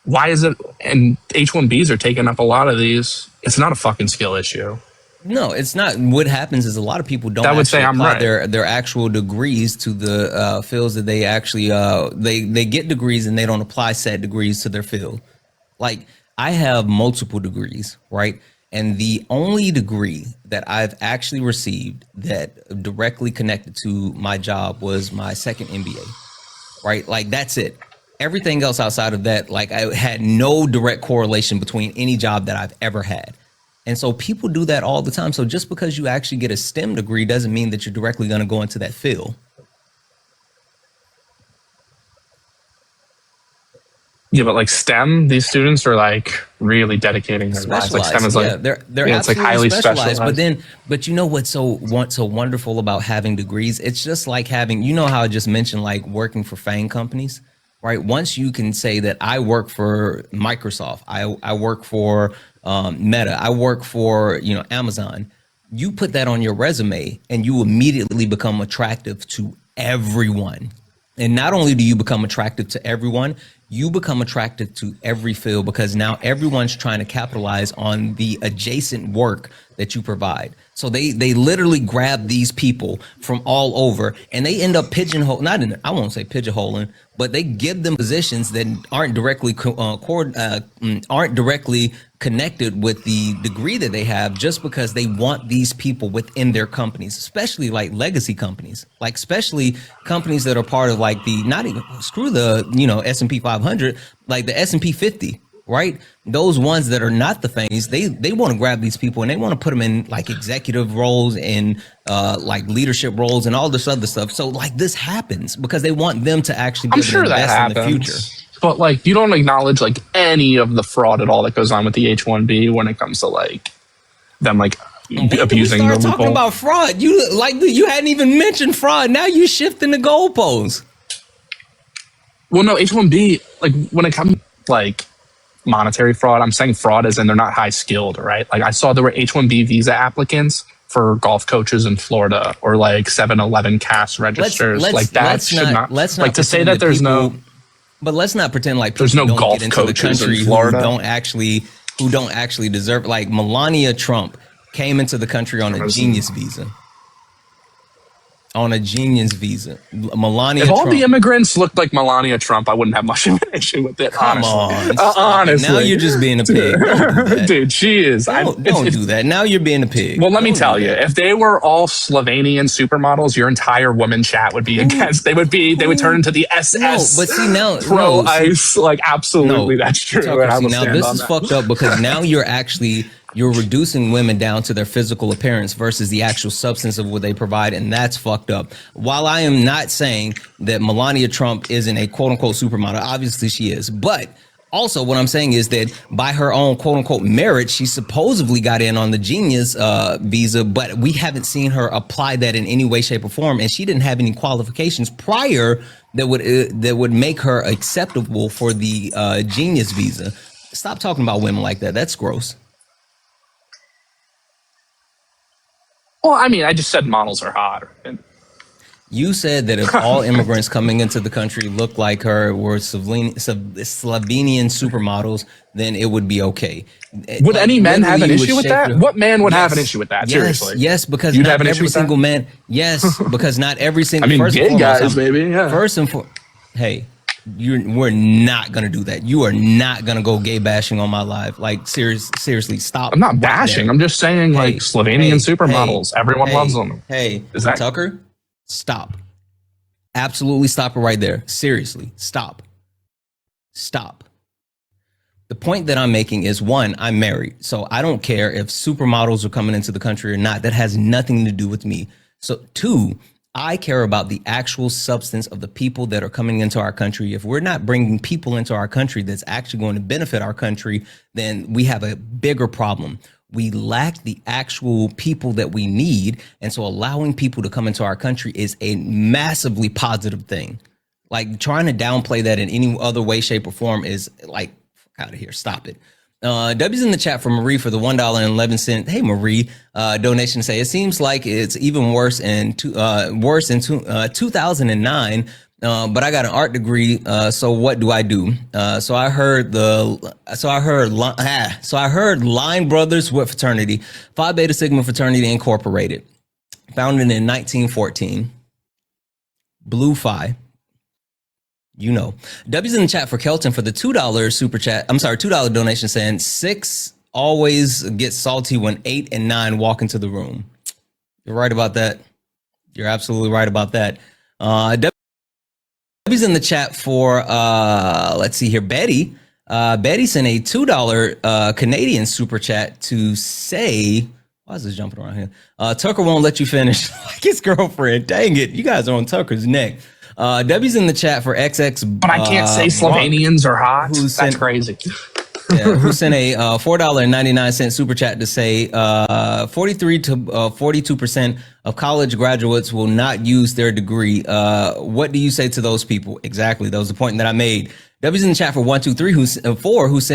why is it? And H-1Bs are taking up a lot of these. It's not a fucking skill issue. No, it's not. What happens is a lot of people don't That would say I'm apply right. their actual degrees to the fields that they actually they get degrees, and they don't apply said degrees to their field. Like, I have multiple degrees, right? And the only degree that I've actually received that directly connected to my job was my second MBA, right? Like, that's it. Everything else outside of that, like, I had no direct correlation between any job that I've ever had. And so people do that all the time. So just because you actually get a STEM degree doesn't mean that you're directly going to go into that field. Yeah, but like STEM, these students are like really dedicating their lives. Like STEM is like, they're yeah, it's like highly specialized. But you know what's so wonderful about having degrees? It's just like having, you know how I just mentioned, like working for FANG companies, right? Once you can say that I work for Microsoft, I work for Meta, I work for, you know, Amazon. You put that on your resume, and you immediately become attractive to everyone. And not only do you become attractive to everyone, you become attractive to every field, because now everyone's trying to capitalize on the adjacent work that you provide. So they literally grab these people from all over, and they end up pigeonholing, I won't say pigeonholing, but they give them positions that aren't directly connected with the degree that they have, just because they want these people within their companies, especially like legacy companies, like especially companies that are part of like the, not even screw the, you know, S&P 500, like the S&P 50, right? Those ones that are not the FANGs, they want to grab these people and they want to put them in like executive roles and like leadership roles and all this other stuff. So like this happens because they want them to actually be able to invest in the future. But like, you don't acknowledge like any of the fraud at all that goes on with the H-1B when it comes to like them like abusing the loophole. Talking about fraud, you hadn't even mentioned fraud. Now you shifting the goalposts. Well, no, H-1B, like when it comes like monetary fraud, I'm saying fraud as in they're not high skilled, right? Like I saw there were H-1B visa applicants for golf coaches in Florida, or like 7-Eleven cash registers. Let's not to say that there's no. But let's not pretend like there's no golf get into coaches the country in Florida who don't actually deserve. Like Melania Trump came into the country on a genius visa. On a genius visa, Melania. If all Trump, the immigrants looked like Melania Trump, I wouldn't have much of an issue with it. Honestly, now you're just being a pig. Dude, she is. Don't do that. Now you're being a pig. Well, let me tell you, if they were all Slovenian supermodels, your entire woman chat would be against. They would turn into the SS. No, but see now, pro ice. Like absolutely, that's true. Now this is fucked up because now you're reducing women down to their physical appearance versus the actual substance of what they provide, and that's fucked up. While I am not saying that Melania Trump isn't a quote-unquote supermodel, obviously she is, but also what I'm saying is that by her own quote-unquote merit, she supposedly got in on the genius visa, but we haven't seen her apply that in any way, shape, or form, and she didn't have any qualifications prior that would make her acceptable for the genius visa. Stop talking about women like that. That's gross. Well, I mean, I just said models are hot. You said that if all immigrants coming into the country looked like her were Slovenian supermodels, then it would be okay. Would any men have an issue with that? What man would have an issue with that? Seriously. Yes, because not every single man. Yes, because not every single. I mean, gay guys, maybe. Yeah. First and foremost, hey. We're not gonna do that. You are not gonna go gay bashing on my live. Like seriously, stop. I'm not bashing. I'm just saying like Slovenian supermodels. Everyone loves them. Hey, Tucker, stop. Absolutely stop it right there. Seriously, stop. Stop. The point that I'm making is, one, I'm married, so I don't care if supermodels are coming into the country or not. That has nothing to do with me. So two, I care about the actual substance of the people that are coming into our country. If we're not bringing people into our country that's actually going to benefit our country, then we have a bigger problem. We lack the actual people that we need. And so allowing people to come into our country is a massively positive thing. Like trying to downplay that in any other way, shape, or form is like, fuck out of here. Stop it. W's in the chat for Marie for the $1.11. Hey, Marie, donation say it seems like it's even worse in 2009. But I got an art degree. So what do I do? So I heard Line Brothers with Fraternity, Phi Beta Sigma Fraternity Incorporated, founded in 1914. Blue Phi. You know, W's in the chat for Kelton for the $2 super chat. I'm sorry, $2 donation saying 6 always gets salty when 8 and 9 walk into the room. You're right about that. You're absolutely right about that. W's in the chat for let's see here, Betty. Betty sent a $2 Canadian super chat to say, why is this jumping around here? Tucker won't let you finish like his girlfriend. Dang it, you guys are on Tucker's neck. W's in the chat for XX. But I can't say Slovenians are hot. That's crazy. Yeah, who sent a $4.99 super chat to say 43 to 42% of college graduates will not use their degree. What do you say to those people? Exactly. That was the point that I made. W's in the chat for 123 who sent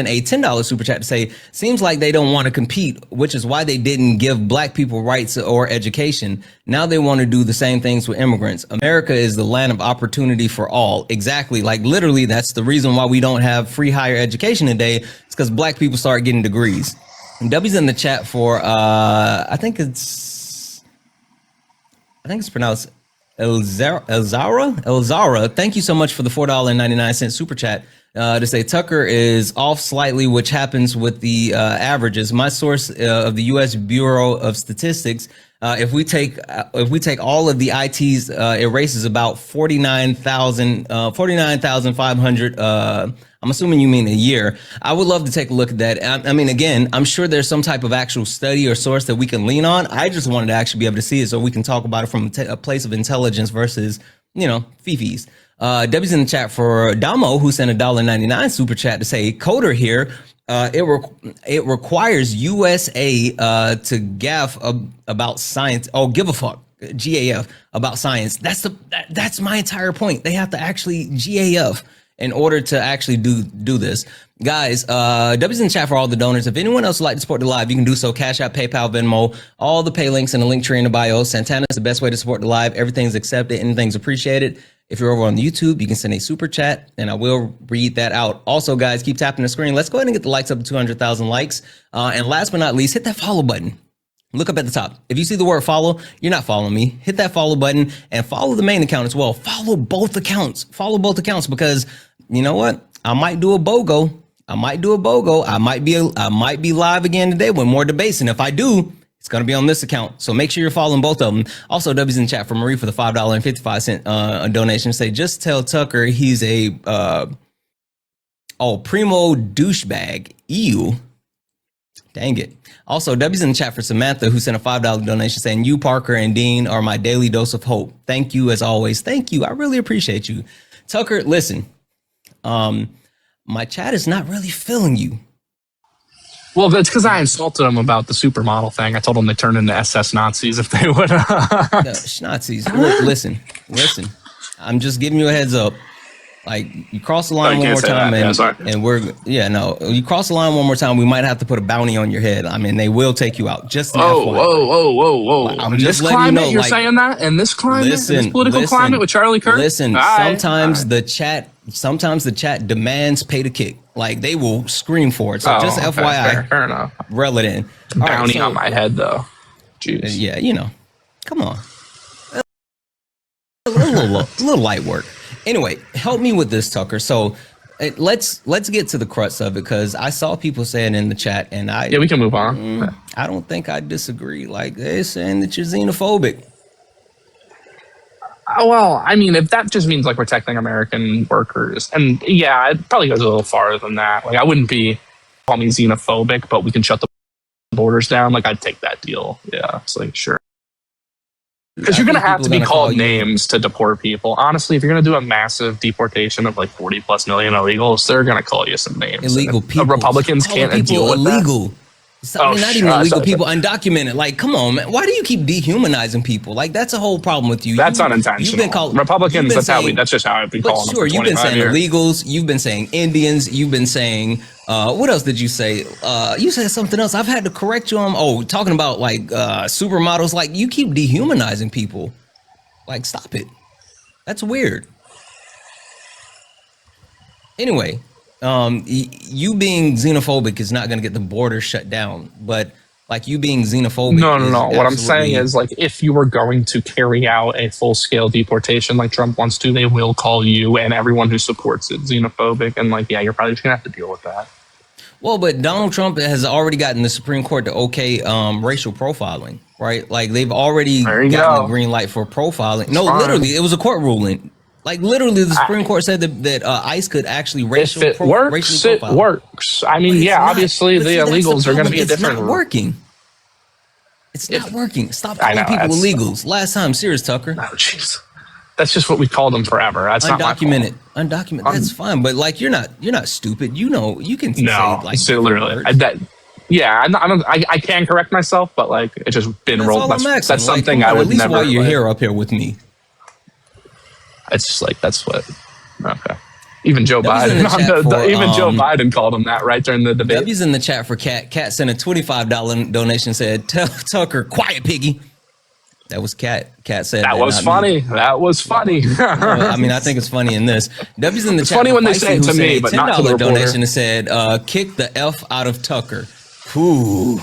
a $10 super chat to say, seems like they don't want to compete, which is why they didn't give black people rights or education. Now they want to do the same things with immigrants. America is the land of opportunity for all. Exactly. Like literally, that's the reason why we don't have free higher education today. It's because black people start getting degrees. And W's in the chat for I think it's pronounced Elzara, thank you so much for the $4.99 super chat to say Tucker is off slightly, which happens with the averages. My source of the U.S. Bureau of Statistics, if we take all of the ITs, it races about 49,500. I'm assuming you mean a year. I would love to take a look at that. I mean, again, I'm sure there's some type of actual study or source that we can lean on. I just wanted to actually be able to see it so we can talk about it from a place of intelligence versus, fifis. W's in the chat for Damo, who sent a $1.99 super chat to say, Coder here. It requires USA to gaff about science. Oh, give a fuck. GAF about science. That's my entire point. They have to actually GAF in order to actually do this. Guys, W's in the chat for all the donors. If anyone else would like to support the live, you can do so. Cash App, PayPal, Venmo, all the pay links in the link tree in the bio. Santana is the best way to support the live. Everything's accepted. Anything's appreciated. If you're over on YouTube, you can send a super chat and I will read that out. Also, guys, keep tapping the screen. Let's go ahead and get the likes up to 200,000 likes. And last but not least, hit that follow button. Look up at the top. If you see the word follow, you're not following me. Hit that follow button and follow the main account as well. Follow both accounts. Follow both accounts because you know what? I might do a BOGO. I might be live again today with more debates. And if I do, it's going to be on this account. So make sure you're following both of them. Also, W's in the chat for Marie for the $5.55 donation. Say, just tell Tucker he's a primo douchebag. Ew. Dang it. Also, W's in the chat for Samantha, who sent a $5 donation saying, you, Parker, and Dean are my daily dose of hope. Thank you, as always. Thank you. I really appreciate you. Tucker, listen, my chat is not really feeling you. Well, that's because I insulted them about the supermodel thing. I told them they turned into SS Nazis if they would. No, Nazis. Listen. I'm just giving you a heads up. Like, you cross the line one more time, you cross the line one more time, we might have to put a bounty on your head. I mean, they will take you out. Just whoa. I'm in just this letting climate, you know, you're saying that? In this climate, in this political climate with Charlie Kirk? Listen, sometimes the chat demands pay to kick. Like, they will scream for it. So just FYI. Fair enough. Reel it in. Bounty on my head, though. Jeez. Yeah, come on. A little light work. Anyway, help me with this, Tucker. So let's get to the crux of it, because I saw people saying in the chat, and we can move on. I don't think I disagree. Like, they're saying that you're xenophobic. Well, I mean, if that just means like protecting American workers, and yeah, it probably goes a little farther than that. Like, I wouldn't call me xenophobic, but we can shut the borders down. Like, I'd take that deal. Yeah, it's like, sure. Because you're going to have to be called names to deport people. Honestly, if you're going to do a massive deportation of like 40 plus million illegals, they're going to call you some names. Illegal people. Republicans can't deal with illegal. that. Not even illegal people, undocumented. Like, come on, man. Why do you keep dehumanizing people? Like, that's a whole problem with you. That's unintentional. You've been called Republicans. That's just how I've been calling them. Sure, you've been saying illegals. You've been saying Indians. You've been saying what else did you say? You said something else. I've had to correct you on. Oh, talking about like supermodels. Like, you keep dehumanizing people. Like, stop it. That's weird. Anyway. You being xenophobic is not going to get the border shut down, but like you being xenophobic. No. What I'm saying is, like, if you were going to carry out a full scale deportation like Trump wants to, they will call you and everyone who supports it xenophobic. And like, yeah, you're probably just gonna have to deal with that. Well, but Donald Trump has already gotten the Supreme Court to okay racial profiling, right? Like they've already gotten the green light for profiling. No, literally, it was a court ruling. Like literally, the Supreme Court said that ICE could actually racially profile. It works. I mean, obviously the illegals are going to be a different. It's not working. It's not working. Stop calling people illegals. Last time, serious Tucker. Oh, jeez. That's just what we called them forever. That's undocumented. Undocumented. That's fine, but like you're not stupid. You know, you can say like so literally. I can correct myself, but like it's just been rolled. That's something I would never. At least while you're here up here with me. It's just like that's what. Okay. Even Joe Biden. Joe Biden called him that right during the debate. W's in the chat for Cat. Cat sent a $25 donation. Said, "Tell Tucker, quiet piggy." That was Cat. Cat said that was funny. That was funny. I mean, I think it's funny in this. W's in the chat. Funny when they say it to me, but not to the reporter. Donation and said, "Kick the F out of Tucker." Ooh.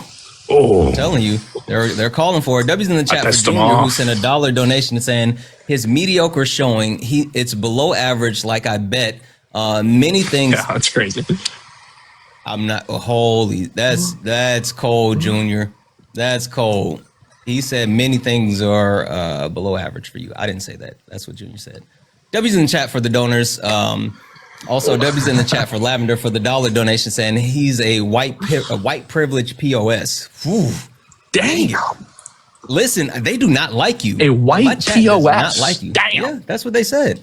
Oh. I'm telling you, they're calling for it. W's in the chat for Junior, who sent a $1 donation saying his mediocre showing, it's below average. Like I bet many things. Yeah, that's crazy. I'm not holy. That's cold, Junior. That's cold. He said many things are below average for you. I didn't say that. That's what Junior said. W's in the chat for the donors. Also, W's in the chat for Lavender for the $1 donation saying he's a white privilege POS. Whew. Damn. Listen, they do not like you. A white POS. Does not like you. Damn. Yeah, that's what they said.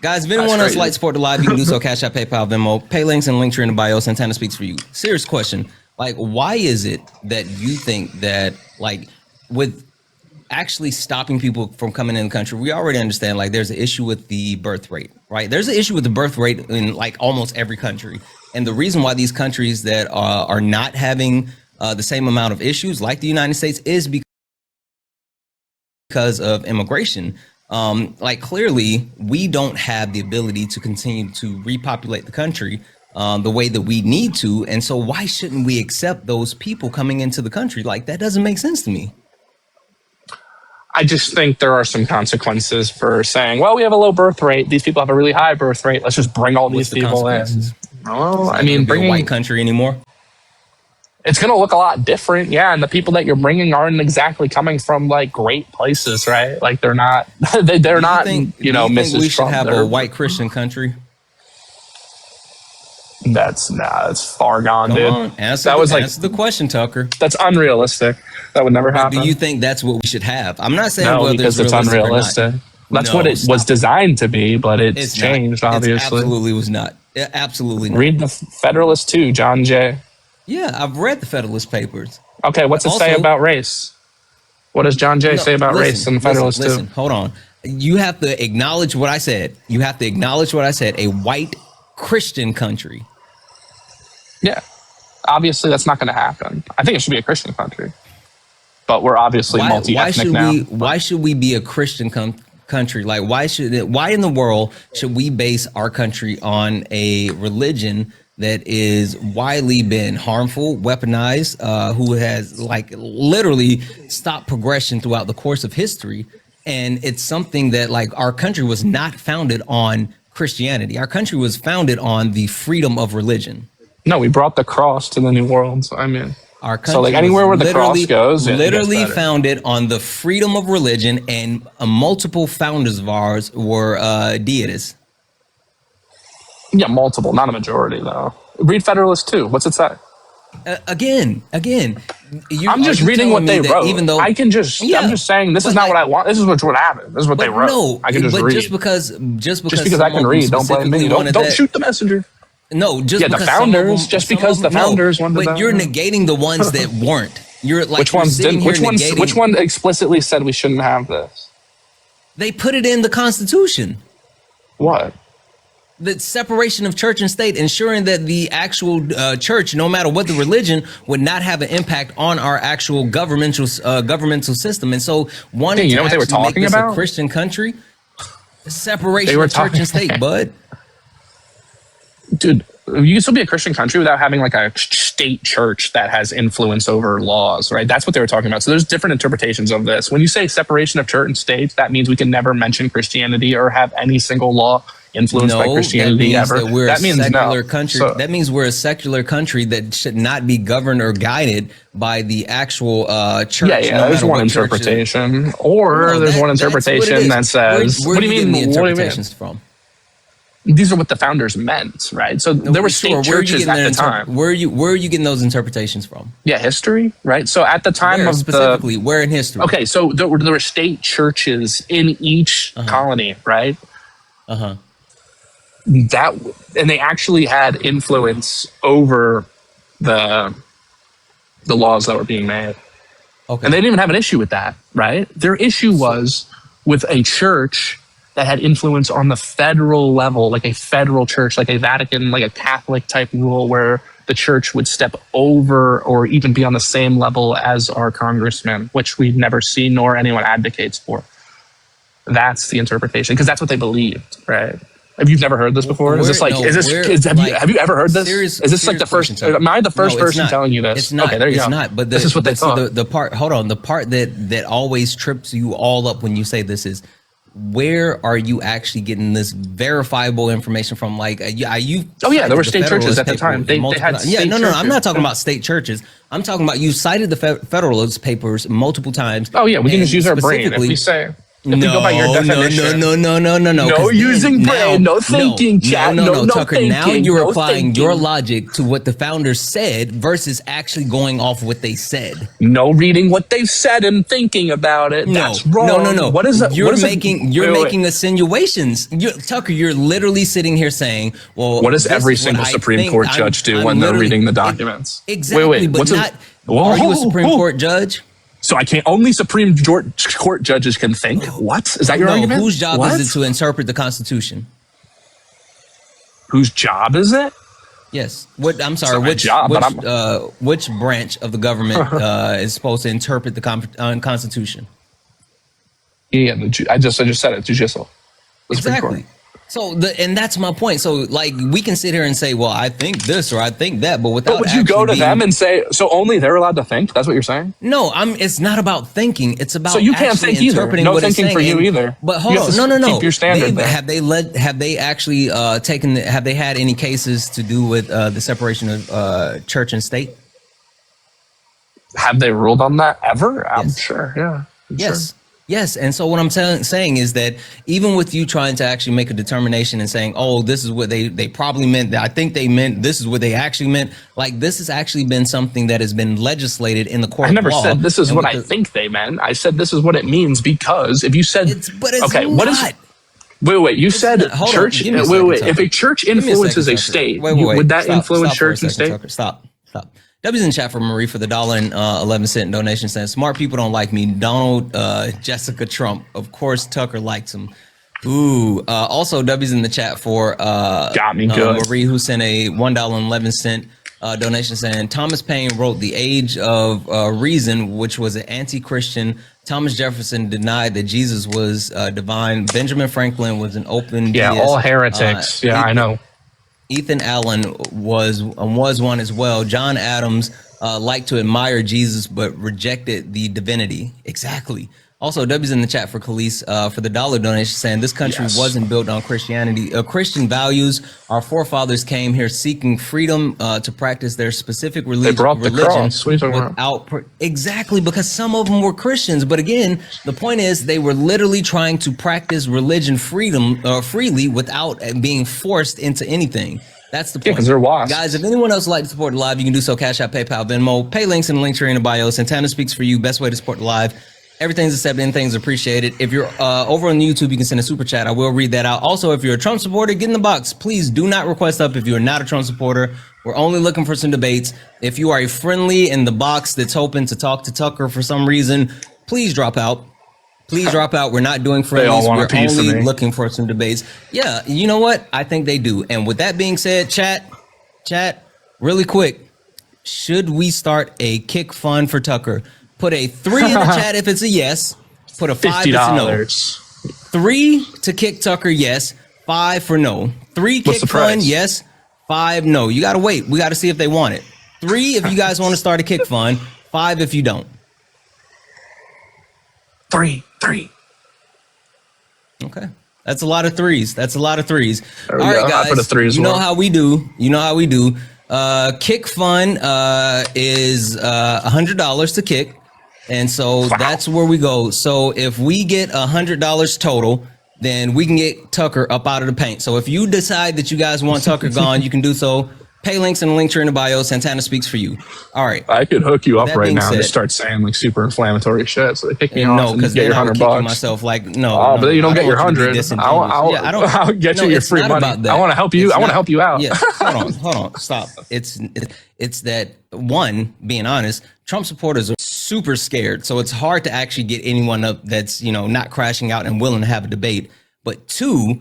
Guys, if anyone else like support the live, you can do so. Cash App, PayPal, Venmo, pay links and link tree in the bio. Santana speaks for you. Serious question. Like, why is it that you think that, like, with actually stopping people from coming in the country, we already understand like there's an issue with the birth rate, right? There's an issue with the birth rate in like almost every country. And the reason why these countries that are not having the same amount of issues like the United States is because of immigration. Like clearly we don't have the ability to continue to repopulate the country the way that we need to. And so why shouldn't we accept those people coming into the country? Like that doesn't make sense to me. I just think there are some consequences for saying, well, we have a low birth rate. These people have a really high birth rate. Let's just bring all these people in. Well, I mean, bringing a white country anymore. It's going to look a lot different. Yeah. And the people that you're bringing aren't exactly coming from like great places, right? Like they're not, they're not, Mrs. We should Trump. have a white Christian country. That's far gone, Come dude. on, answer the question, Tucker. That's unrealistic. That would never happen. Do you think that's what we should have? I'm not saying no, because it's unrealistic. That's what it was designed to be, but it's changed. Not. Obviously, it absolutely was not. It absolutely not. Read the Federalist too, John Jay. Yeah, I've read the Federalist Papers. Okay, what's it say about race? What does John Jay say about race in the Federalist too? Listen, hold on. You have to acknowledge what I said. You have to acknowledge what I said. A white Christian country. Yeah, obviously that's not going to happen. I think it should be a Christian country, but we're obviously multi-ethnic now. Why should we be a Christian country? Like, why in the world should we base our country on a religion that is widely been harmful, weaponized, who has like literally stopped progression throughout the course of history? And it's something that like our country was not founded on Christianity. Our country was founded on the freedom of religion. No, we brought the cross to the New World. I mean, our country so like anywhere where the cross goes, literally founded on the freedom of religion, and multiple founders of ours were deists. Yeah, multiple, not a majority though. Read Federalist too. What's it say? Again, I'm just reading what they wrote. Even though I'm just saying this is not what I want. This is what happened. This is what they wrote. No, I can just read. Just because I can read, don't blame me. Don't shoot the messenger. No, just because the founders. Just because the founders wanted that. But you're negating the ones that weren't. You're like which one explicitly said we shouldn't have this? They put it in the Constitution. What? The separation of church and state, ensuring that the actual church, no matter what the religion, would not have an impact on our actual governmental system. And so, wanting you know what they were talking about? A Christian country, separation of church and state, bud. Dude, you can still be a Christian country without having like a state church that has influence over laws, right? That's what they were talking about. So there's different interpretations of this. When you say separation of church and state, that means we can never mention Christianity or have any single law influenced by Christianity ever. That means secular country. So, that means we're a secular country that should not be governed or guided by the actual church. Yeah, there's one interpretation. Or there's one interpretation that says, what do you mean the interpretations from? These are what the founders meant, right? So there were state churches at the time. Where are you getting those interpretations from? Yeah, history, right? So at the time of specifically, where in history? Okay, so there were state churches in each colony, right? And they actually had influence over the laws that were being made. Okay. And they didn't even have an issue with that, right? Their issue was with a church that had influence on the federal level, like a federal church, like a Vatican, like a Catholic type rule where the church would step over or even be on the same level as our congressmen, which we've never seen nor anyone advocates for. That's the interpretation, because that's what they believed, right? Have you never heard this before? Have you ever heard this? Is this like the first? Am I the first person telling you this? It's not. Okay, there you go. It's not. But this is what they thought. The part. Hold on. The part that always trips you all up when you say this is, where are you actually getting this verifiable information from? Like, you? Oh yeah, there were state churches at the time. They had. Yeah, no. I'm not talking about state churches. I'm talking about you cited the Federalist Papers multiple times. Oh yeah, we can just use our brain if we say. No, no, using brain, no thinking, chat, no, Tucker, thinking, now you're applying your logic to what the founders said versus actually going off what they said. No, reading what they said and thinking about it. That's wrong. No. What is that? You're making insinuations. Tucker, you're literally sitting here saying, well, what does every single Supreme Court judge do when they're reading the documents? Exactly, but not. Are you a Supreme Court judge? So I can't. Only Supreme Court judges can think. What is that your argument? Whose job is it to interpret the Constitution? Whose job is it? Yes. What? I'm sorry. Which branch of the government is supposed to interpret the Constitution? Yeah, I just said it. Judicial. Exactly. So and that's my point. So like we can sit here and say, well, I think this or I think that, but without. But would you go to them and say, so only they're allowed to think? That's what you're saying? No, it's not about thinking. It's about so you can't think either. No thinking for you either. But hold on, no. Keep your standard. Have they actually have they had any cases to do with the separation of church and state? Have they ruled on that ever? I'm sure. Yeah. Yes. Sure. Yes, and so what I'm saying is that even with you trying to actually make a determination and saying, oh, this is what they probably meant, I think they meant, this is what they actually meant, like this has actually been something that has been legislated in the court of law. I never said this is what I think they meant. I said this is what it means because if you said, what is it? Wait, you said church, if a church influences a state, would that influence church and state? Stop. W's in chat for Marie for the $1.11 donation saying, smart people don't like me. Donald, Jessica Trump. Of course, Tucker likes him. Ooh. Also, W's in the chat for got me good. Marie, who sent a $1.11 donation saying, Thomas Paine wrote The Age of Reason, which was an anti-Christian. Thomas Jefferson denied that Jesus was divine. Benjamin Franklin was an open deist. All heretics. I know. Ethan Allen was one as well. John Adams liked to admire Jesus, but rejected the divinity. Exactly. Also, W's in the chat for Khalees for the $1 donation saying this country wasn't built on Christianity. Christian values. Our forefathers came here seeking freedom to practice their specific religion. They brought the cross. Exactly, because some of them were Christians. But again, the point is they were literally trying to practice religion freely without being forced into anything. That's the point. Yeah, because they're wasps. Guys, if anyone else would like to support the live, you can do so. Cash App, PayPal, Venmo. Pay links in the link tree in the bio. Santana Speaks for You. Best way to support the live. Everything's accepted. Anything's appreciated. If you're over on YouTube, you can send a super chat. I will read that out. Also, if you're a Trump supporter, get in the box. Please do not request up if you're not a Trump supporter. We're only looking for some debates. If you are a friendly in the box that's hoping to talk to Tucker for some reason, please drop out. Please drop out. We're not doing friendlies. We're only looking for some debates. Yeah, you know what? I think they do. And with that being said, chat, really quick, should we start a kick fund for Tucker? Put a 3 in the chat if it's a yes. Put a 5 if it's a no. 3 to kick Tucker, yes. 5 for no. 3 kick fund, yes. 5 no. You got to wait. We got to see if they want it. 3 if you guys want to start a kick fund. 5 if you don't. 3. Okay. That's a lot of threes. All right, guys. For the threes, you know how we do. Kick fun is $100 to kick. And so that's where we go. So if we get $100 total, then we can get Tucker up out of the paint. So if you decide that you guys want Tucker gone, you can do so. Pay links in the link tree in the bio. Santana Speaks for You. All right. I could hook you up right now and just start saying like super inflammatory shit. So they pick me off. No, because then I would kick myself. Like no. But you don't get your 100. I'll get you your free money. I want to help you. I want to help you out. Yeah. Hold on. Stop. It's that one. Being honest, Trump supporters are super scared, so it's hard to actually get anyone up that's not crashing out and willing to have a debate. But 2,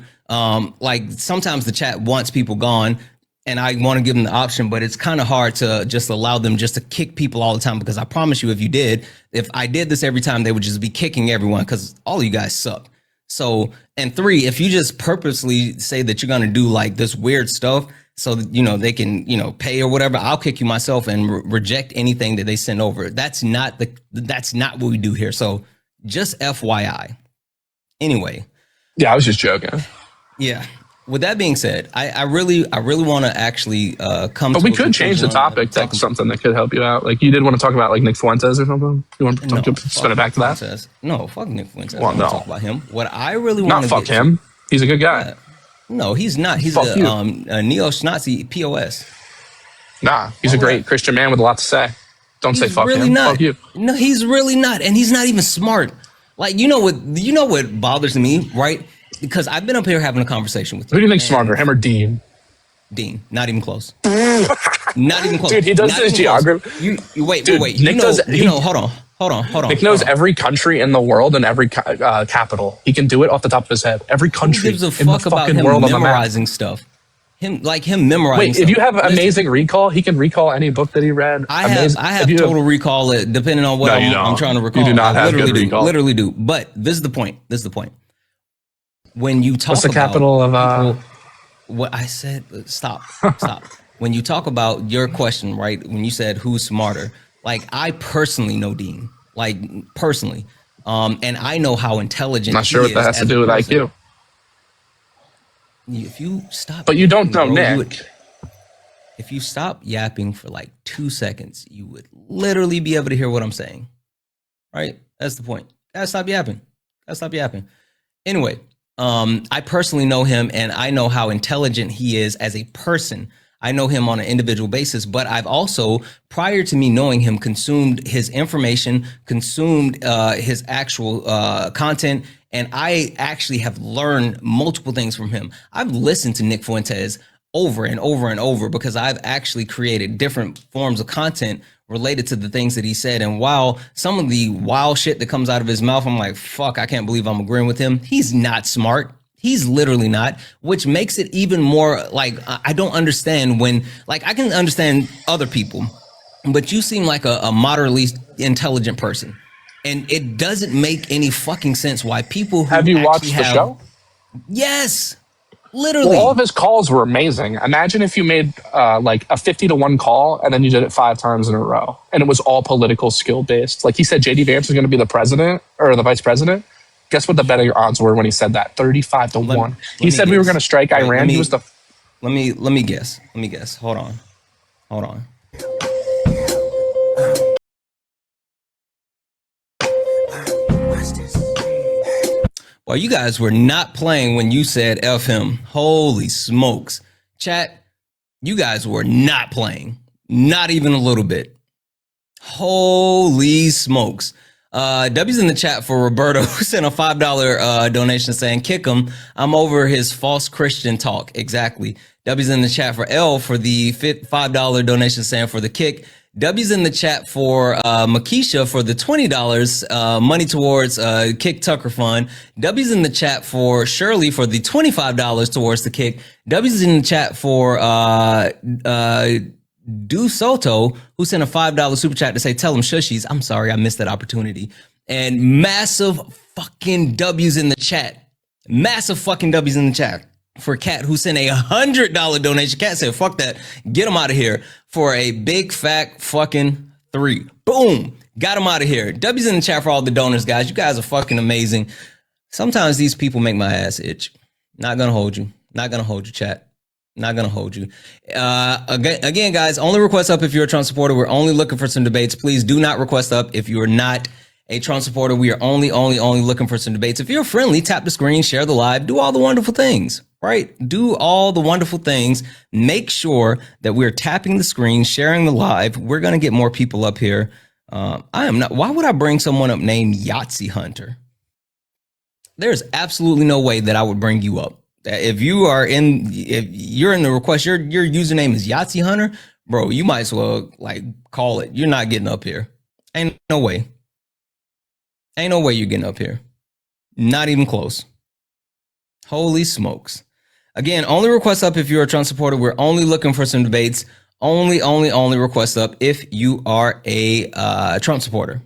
like sometimes the chat wants people gone. And I want to give them the option, but it's kind of hard to just allow them just to kick people all the time, because I promise you, if I did this every time, they would just be kicking everyone because all of you guys suck. So, and 3, if you just purposely say that you're going to do like this weird stuff so that, they can, pay or whatever, I'll kick you myself and reject anything that they send over. That's not what we do here. So just FYI. Anyway. Yeah, I was just joking. Yeah. With that being said, I really want to actually come. But we could change the topic to something that could help you out. Like you did want to talk about like Nick Fuentes or something. You want to spin it back to that? No, fuck Nick Fuentes. Well, no. Talk about him. What I really want to fuck him. He's a good guy. No, he's not. He's a neo-Nazi POS. Nah, he's a great Christian man with a lot to say. Don't say fuck really him. Not. Fuck you. No, he's really not, and he's not even smart. Like what bothers me, right? Because I've been up here having a conversation with you. Who do you think's smarter, him or Dean? Dean, not even close. Not even close. Dude, he does his geography. Wait. Nick hold on. Nick knows every country in the world and every capital. He can do it off the top of his head. Every country. Who gives a fuck about him memorizing stuff? Him memorizing. Wait, stuff. If you have amazing recall, he can recall any book that he read. I have total recall, depending on what I'm trying to recall. You do not have good recall. Literally do. But this is the point. When you talk What's the capital of people, what I said, stop. When you talk about your question, right? When you said who's smarter, like I personally know Dean, like personally, and I know how intelligent. I'm not sure what that has to do with IQ. If you stop, but you don't know Nick. If you stop yapping for like 2 seconds, you would literally be able to hear what I'm saying. Right? That's the point. Gotta stop yapping. Anyway. I personally know him, and I know how intelligent he is as a person. I know him on an individual basis, but I've also, prior to me knowing him, consumed his information, consumed his actual content, and I actually have learned multiple things from him. I've listened to Nick Fuentes over and over and over because I've actually created different forms of content related to the things that he said. And while some of the wild shit that comes out of his mouth, I'm like, fuck, I can't believe I'm agreeing with him. He's not smart. He's literally not, which makes it even more like, I don't understand when, like, I can understand other people, but you seem like a moderately intelligent person. And it doesn't make any fucking sense why people who have you watched the show? Yes. Literally. Well, all of his calls were amazing. Imagine if you made like a 50-1 call and then you did it 5 times in a row and it was all political skill based. Like he said, JD Vance is going to be the president or the vice president. Guess what the betting odds were when he said that? 35-1. He said we were going to strike Iran. He was the. Let me guess. Hold on. Well, you guys were not playing when you said F him. Holy smokes. Chat, You guys were not playing. Not even a little bit. Holy smokes. W's in the chat for Roberto, who sent a $5 donation saying, kick him. I'm over his false Christian talk. Exactly. W's in the chat for L for the $5 donation saying for the kick. W's in the chat for Makisha for the $20 money towards Kick Tucker Fund. W's in the chat for Shirley for the $25 towards the kick. W's in the chat for Du Soto, who sent a $5 super chat to say, tell him shushies. I'm sorry, I missed that opportunity. And massive fucking W's in the chat. Massive fucking W's in the chat for Kat, who sent a $100 donation. Kat said, fuck that. Get him out of here for a big fat fucking 3. Boom. Got him out of here. W's in the chat for all the donors, guys. You guys are fucking amazing. Sometimes these people make my ass itch. Not gonna hold you. Not gonna hold you, chat. Not gonna hold you. Again, guys, only request up if you're a Trump supporter. We're only looking for some debates. Please do not request up if you are not a Trump supporter. We are only looking for some debates. If you're friendly, tap the screen, share the live, do all the wonderful things, right? Do all the wonderful things. Make sure that we're tapping the screen, sharing the live. We're gonna get more people up here. I am not. Why would I bring someone up named Yahtzee Hunter? There's absolutely no way that I would bring you up. If you're in the request, your username is Yahtzee Hunter, bro, you might as well like call it. You're not getting up here. Ain't no way. Ain't no way you're getting up here. Not even close. Holy smokes. Again, only request up if you're a Trump supporter. We're only looking for some debates. Only request up if you are a Trump supporter.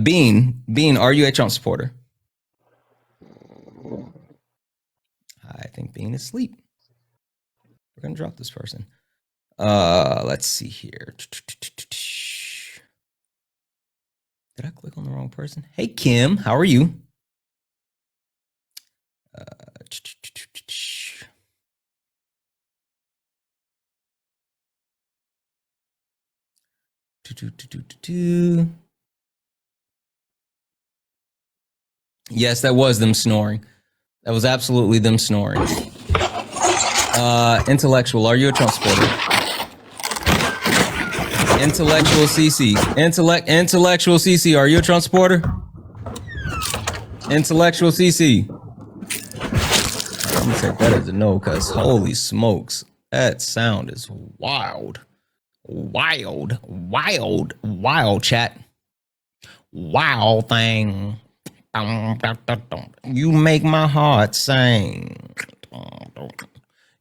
Bean, are you a Trump supporter? I think Bean is asleep. We're gonna drop this person. Let's see here. Did I click on the wrong person? Hey Kim, how are you? Yes, that was them snoring. That was absolutely them snoring. Intellectual, are you a Trump supporter? Intellectual CC. Intellectual CC, are you a Trump supporter? Intellectual CC. I'm gonna take that as a no, because holy smokes, that sound is wild. Wild, chat. Wow thing. You make my heart sing.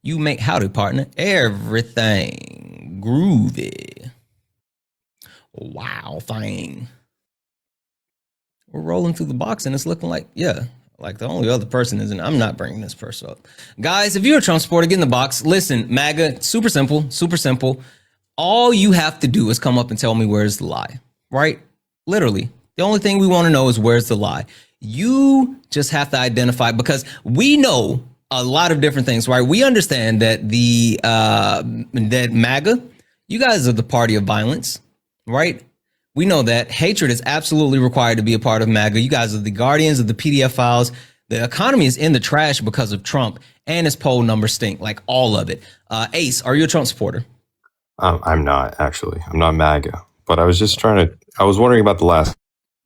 You make, howdy partner, everything groovy. Wow thing. We're rolling through the box and it's looking like, yeah, like the only other person isn't. I'm not bringing this person up. Guys, if you're a Trump supporter, get in the box. Listen, MAGA, super simple. All you have to do is come up and tell me where's the lie, right? Literally. The only thing we want to know is where's the lie. You just have to identify, because we know a lot of different things, right? We understand that that MAGA, you guys are the party of violence, right? We know that hatred is absolutely required to be a part of MAGA. You guys are the guardians of the PDF files. The economy is in the trash because of Trump, and his poll numbers stink, like all of it. Ace, are you a Trump supporter? I'm not, actually. I'm not MAGA, but I was just I was wondering about the last.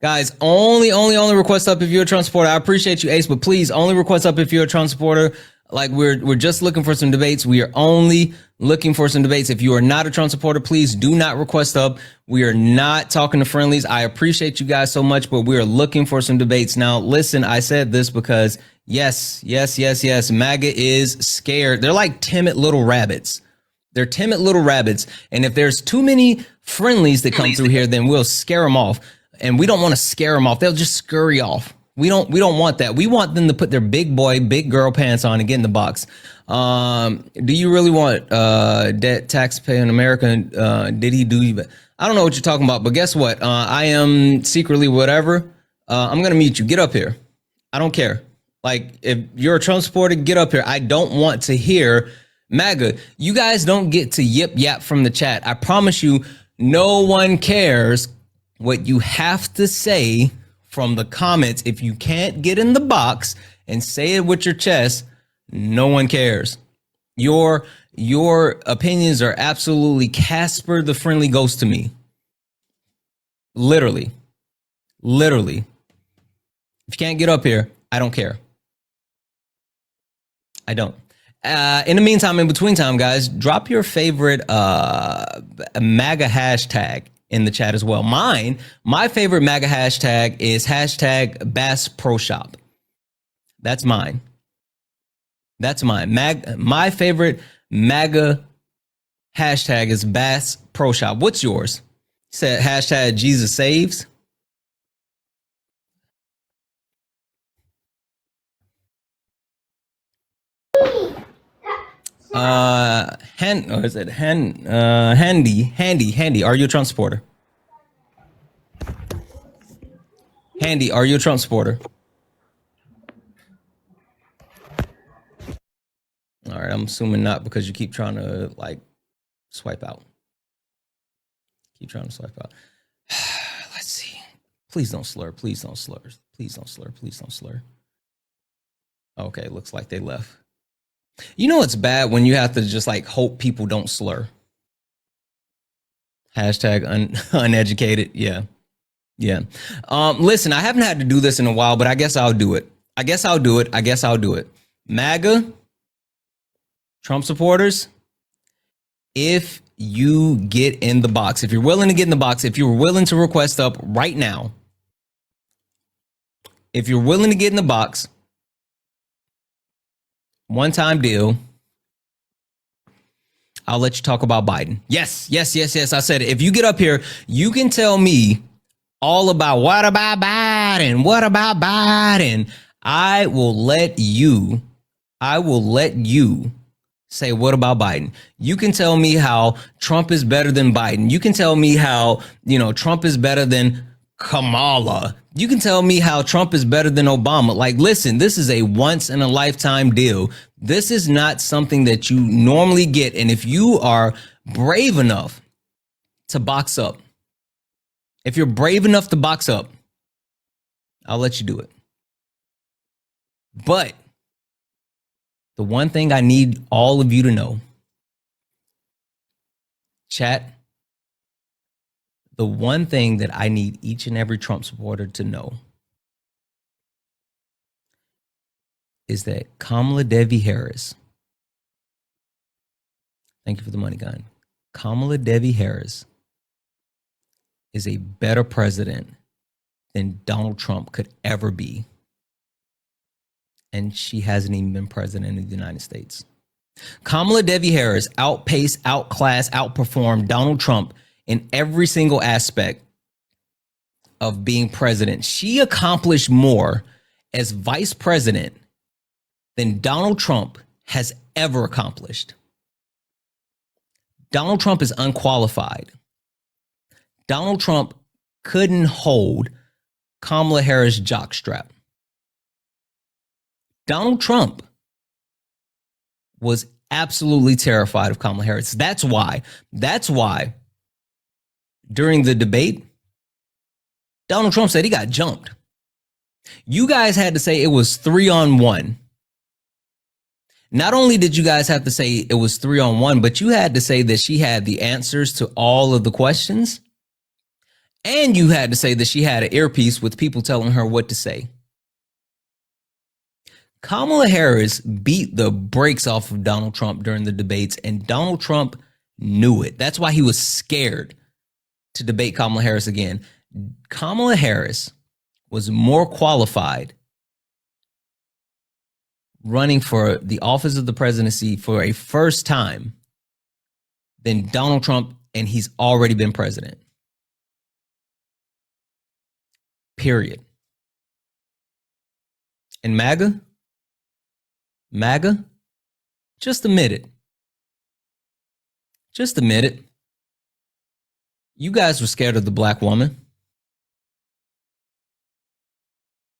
Guys, only request up if you're a Trump supporter. I appreciate you, Ace, but please only request up if you're a Trump supporter. Like we're just looking for some debates. We are only looking for some debates. If you are not a Trump supporter, please do not request up. We are not talking to friendlies. I appreciate you guys so much, but we are looking for some debates. Now, listen, I said this because yes, MAGA is scared. They're like timid little rabbits. They're timid little rabbits. And if there's too many friendlies that come through here, then we'll scare them off. And we don't want to scare them off. They'll just scurry off. We don't want that. We want them to put their big boy, big girl pants on and get in the box. Do you really want debt taxpayer in America? Did he do? I don't know what you're talking about, but guess what? I am secretly whatever. I'm gonna mute you. Get up here. I don't care. Like if you're a Trump supporter, get up here. I don't want to hear MAGA. You guys don't get to yip yap from the chat. I promise you, no one cares what you have to say from the comments. If you can't get in the box and say it with your chest, no one cares. Your Your opinions are absolutely Casper the Friendly Ghost to me. Literally. Literally. If you can't get up here, I don't care. I don't. In the meantime, in between time, guys, drop your favorite MAGA hashtag in the chat as well. My favorite MAGA hashtag is hashtag Bass Pro Shop. That's mine. That's mine. My favorite MAGA hashtag is Bass Pro Shop. What's yours? You said hashtag Jesus Saves. Handy. Are you a Trump supporter? Handy, are you a Trump supporter? All right, I'm assuming not because you keep trying to like swipe out. Keep trying to swipe out. Let's see. Please don't slur. Please don't slur. Please don't slur. Please don't slur. Okay, looks like they left. You know it's bad when you have to just like hope people don't slur. Hashtag uneducated. Yeah. Yeah. Listen, I haven't had to do this in a while, but I guess I'll do it. I guess I'll do it. MAGA, Trump supporters, if you get in the box, if you're willing to get in the box, if you're willing to request up right now, if you're willing to get in the box, one-time deal, I'll let you talk about Biden. Yes. I said it. If you get up here, you can tell me all about what about Biden? I will let you say, what about Biden? You can tell me how Trump is better than Biden. You can tell me how, Trump is better than Kamala. You can tell me how Trump is better than Obama. Like, listen, this is a once in a lifetime deal. This is not something that you normally get. And if you are brave enough to box up, if you're brave enough to box up, I'll let you do it. But the one thing I need all of you to know, chat, the one thing that I need each and every Trump supporter to know is that Kamala Devi Harris, thank you for the money gun, Kamala Devi Harris is a better president than Donald Trump could ever be. And she hasn't even been president of the United States. Kamala Devi Harris outpaced, outclassed, outperformed Donald Trump in every single aspect of being president. She accomplished more as vice president than Donald Trump has ever accomplished. Donald Trump is unqualified. Donald Trump couldn't hold Kamala Harris' jockstrap. Donald Trump was absolutely terrified of Kamala Harris. That's why during the debate, Donald Trump said he got jumped. You guys had to say it was 3-on-1. Not only did you guys have to say it was 3-on-1, but you had to say that she had the answers to all of the questions. And you had to say that she had an earpiece with people telling her what to say. Kamala Harris beat the brakes off of Donald Trump during the debates, and Donald Trump knew it. That's why he was scared to debate Kamala Harris again. Kamala Harris was more qualified running for the office of the presidency for a first time than Donald Trump, and he's already been president. Period. And MAGA, just admit it. Just admit it. You guys were scared of the black woman.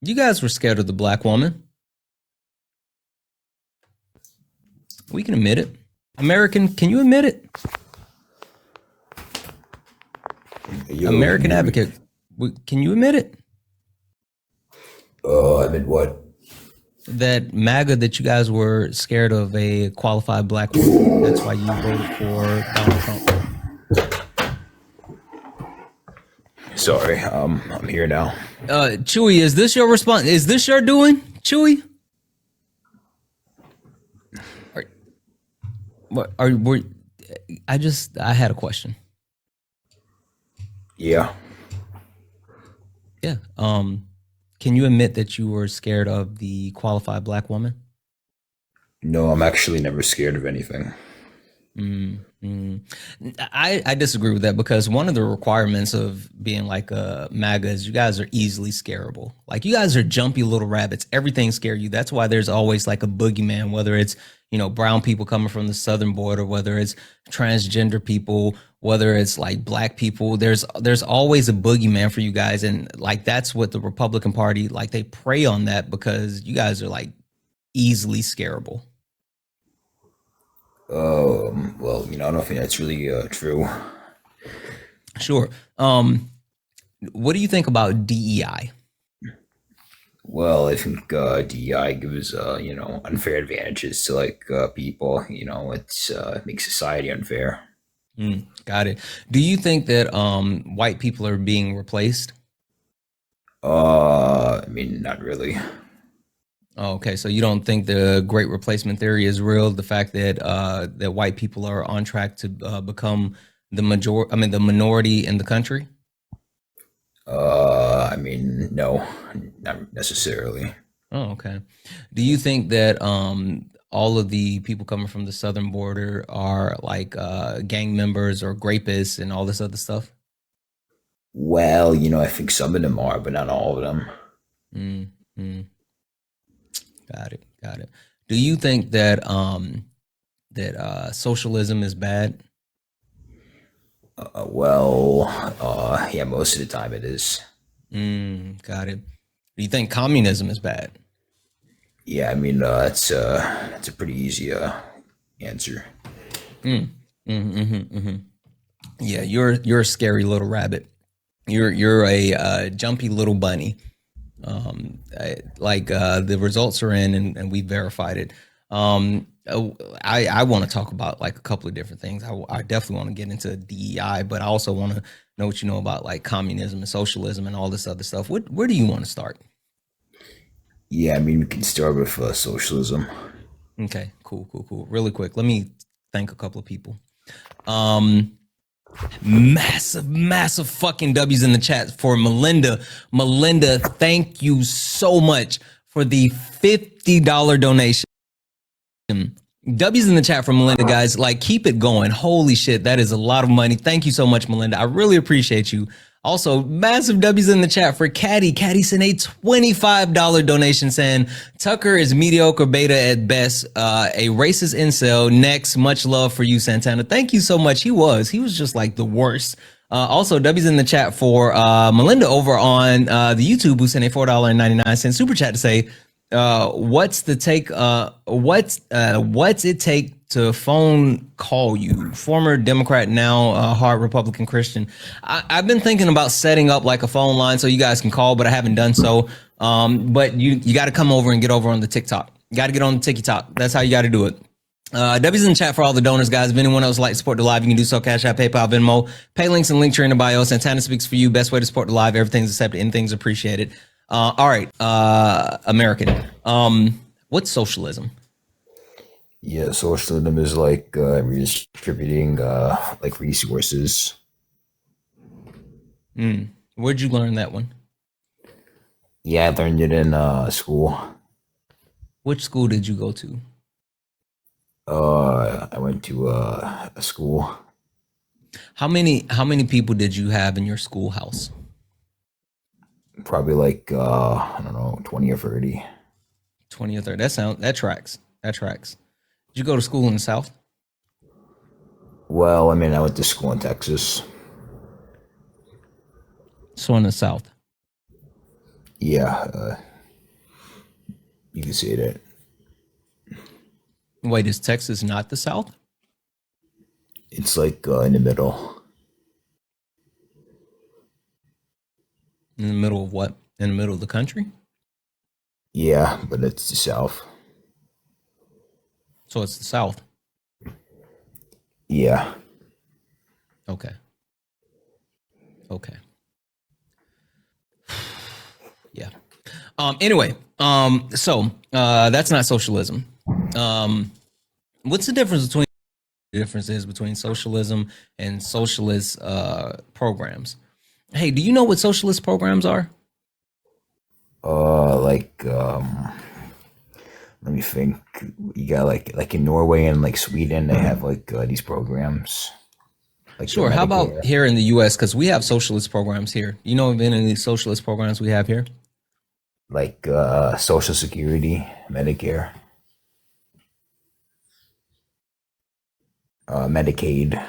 You guys were scared of the black woman. We can admit it. American, can you admit it? American advocate, can you admit it? Oh, I admit what? that MAGA that you guys were scared of a qualified black woman. That's why you voted for Donald Trump. Sorry, I'm here now. Chewy, is this your response? Is this your doing, Chewy? I had a question. Yeah. Yeah. Can you admit that you were scared of the qualified black woman? No, I'm actually never scared of anything. I disagree with that because one of the requirements of being like a MAGA is you guys are easily scarable. Like you guys are jumpy little rabbits. Everything scare you. That's why there's always like a boogeyman, whether it's, you know, brown people coming from the southern border, whether it's transgender people, whether it's like black people. There's always a boogeyman for you guys. And like that's what the Republican Party, like they prey on that because you guys are like easily scarable. Well, I don't think that's really true. Sure. What do you think about DEI? Well, I think DEI gives unfair advantages to like people. It makes society unfair. Got it. Do you think that white people are being replaced? I mean, not really. Oh, okay, so you don't think the Great Replacement theory is real? The fact that that white people are on track to become the the minority in the country? I mean, no, not necessarily. Oh, okay. Do you think that all of the people coming from the southern border are like gang members or rapists and all this other stuff? Well, I think some of them are, but not all of them. Mm-hmm. Got it. Got it. Do you think that socialism is bad? Yeah, most of the time it is. Got it. Do you think communism is bad? Yeah, I mean, that's a pretty easy answer. Yeah, you're a scary little rabbit. You're a jumpy little bunny. The results are in and we verified it. I want to talk about like a couple of different things. I definitely want to get into DEI, but I also want to know what you know about like communism and socialism and all this other stuff. Where do you want to start? Yeah, I mean, we can start with socialism. Okay, cool. Really quick, let me thank a couple of people. Massive fucking W's in the chat for Melinda. Melinda, thank you so much for the $50 donation. W's in the chat for Melinda, guys. Like, keep it going. Holy shit, that is a lot of money. Thank you so much, Melinda. I really appreciate you. Also, massive W's in the chat for Caddy. Caddy sent a $25 donation saying Tucker is mediocre beta at best, a racist incel. Next, much love for you, Santana. Thank you so much. He was just like the worst. Also, W's in the chat for Melinda over on the YouTube, who sent a $4.99 super chat to say, what's it take to phone call you? Former Democrat, now hard Republican Christian. I've been thinking about setting up like a phone line so you guys can call, but I haven't done so. But you got to come over and get over on the TikTok. You got to get on the TikTok. That's how you got to do it. W's in the chat for all the donors, guys. If anyone else would like to support the live, you can do so. Cash App, PayPal, Venmo. Pay links and link tree in the bio. Santana speaks for you. Best way to support the live. Everything's accepted. Anything's appreciated. All right, American. What's socialism? Yeah, socialism is like redistributing like resources. Where'd you learn that one? Yeah, I learned it in school. Which school did you go to? I went to a school. How many people did you have in your schoolhouse? Probably like I don't know, 20 or 30. 20 or 30. That tracks. Did you go to school in the South? Well, I mean, I went to school in Texas. So in the South. Yeah, you can say that. Wait, is Texas not the South? It's like in the middle. In the middle of what? In the middle of the country? Yeah, but it's the South. So it's the South. Yeah. Okay. Okay. Yeah. Anyway, that's not socialism. What's the difference is between socialism and socialist programs? Hey, do you know what socialist programs are? Like let me think. You got like in Norway and like Sweden, they have like these programs, like the Sure. How about Medicare. here in the U.S.? Because we have socialist programs here. You know of any of these socialist programs we have here? Like Social Security, Medicare, Medicaid.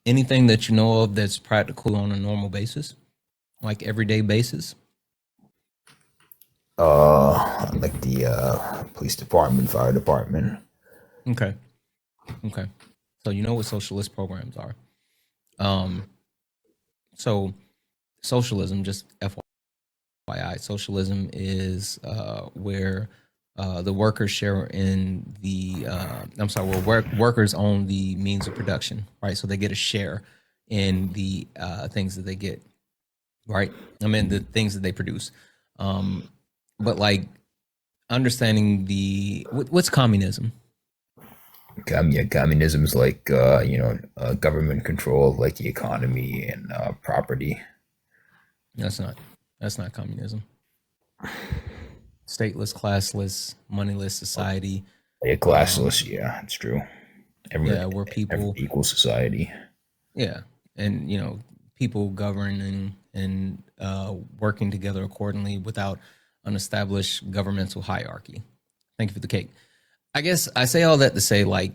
Anything that you know of that's practical on a normal basis, like everyday basis? Like the police department, fire department. Okay. Okay. So you know what socialist programs are. Um, so socialism, just FYI, socialism is where the workers share in the where workers own the means of production, right? So they get a share in the things that they get, right? I mean, the things that they produce. But like understanding what's communism? Yeah, communism is like government control of like the economy and property. That's not communism. Stateless, classless, moneyless society. Yeah, classless. Yeah, it's true. Yeah, where people, Equal society. yeah, and people governing and working together accordingly without an established governmental hierarchy. Thank you for the cake. I guess I say all that to say, like,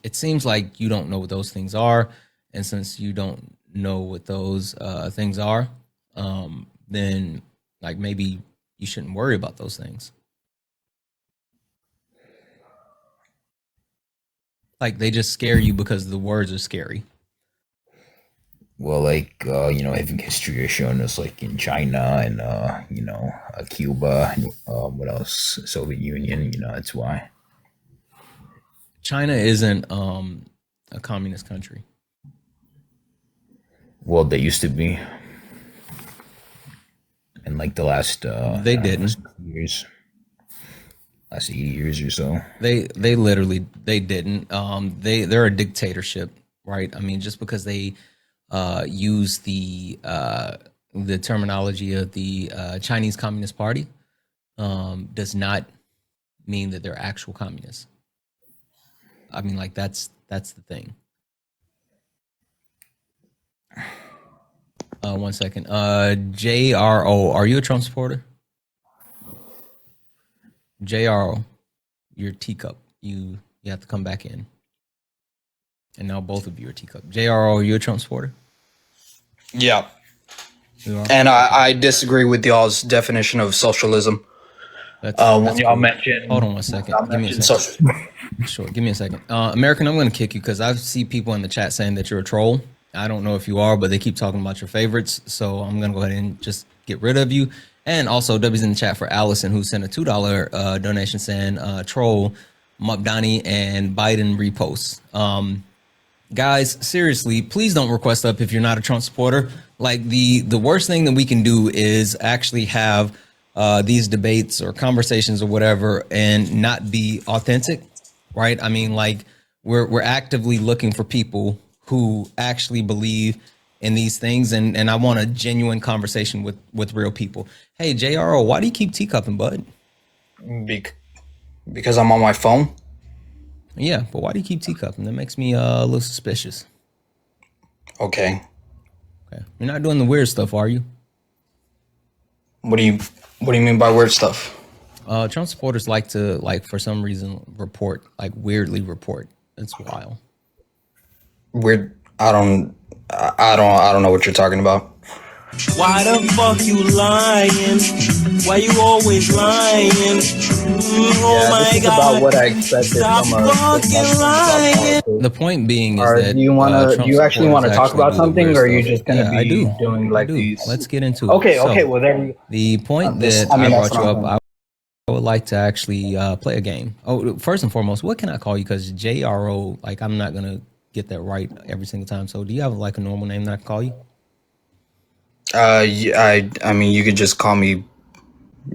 it seems like you don't know what those things are, and since you don't know what those things are, then like maybe you shouldn't worry about those things. Like they just scare you because the words are scary. Well, like having history has shown us, like in China and Cuba, what else? Soviet Union. That's why. China isn't a communist country. Well, they used to be in like the last They didn't. years, last 80 years or so. They didn't. They're a dictatorship, right? I mean, just because they use the terminology of the Chinese Communist Party does not mean that they're actual communists. I mean, like that's the thing. 1 second. JRO, are you a Trump supporter? JRO, your teacup. You have to come back in. And now both of you are teacup. JRO, are you a Trump supporter? Yeah. You are? And I disagree with y'all's definition of socialism. That's When y'all cool. mentioned, Hold on 1 second. y'all Give me a mentioned second. social- Sure. Give me a second. American, I'm going to kick you because I see people in the chat saying that you're a troll. I don't know if you are, but they keep talking about your favorites. So I'm going to go ahead and just get rid of you. And also, W's in the chat for Allison, who sent a $2 donation saying troll, Mabdani, and Biden reposts. Guys, seriously, please don't request up if you're not a Trump supporter. Like the worst thing that we can do is actually have these debates or conversations or whatever and not be authentic, right? I mean, like we're actively looking for people who actually believe in these things, and I want a genuine conversation with real people. Hey, JRO, why do you keep teacupping, bud? because I'm on my phone. Yeah, but why do you keep teacupping? That makes me a little suspicious. Okay. Okay, you're not doing the weird stuff, are you? What do you mean by weird stuff? Trump supporters like to, like, for some reason, report, like, weirdly report. That's wild. Weird. I don't know what you're talking about. Why the fuck you lying? Why you always lying? Oh my this is god. about what I expected Stop from a fucking lying. The point being is Or that do you actually want to talk actually about do the something, weird or are you stuff. just gonna Yeah, I be do. doing I like do. these? Let's get into it. Okay, So, well there the point this- that I mean, I that's brought you what I'm up, saying. I would like to actually play a game. Oh, first and foremost, what can I call you? Because JRO, like, I'm not gonna get that right every single time. So, do you have like a normal name that I can call you? I mean, you could just call me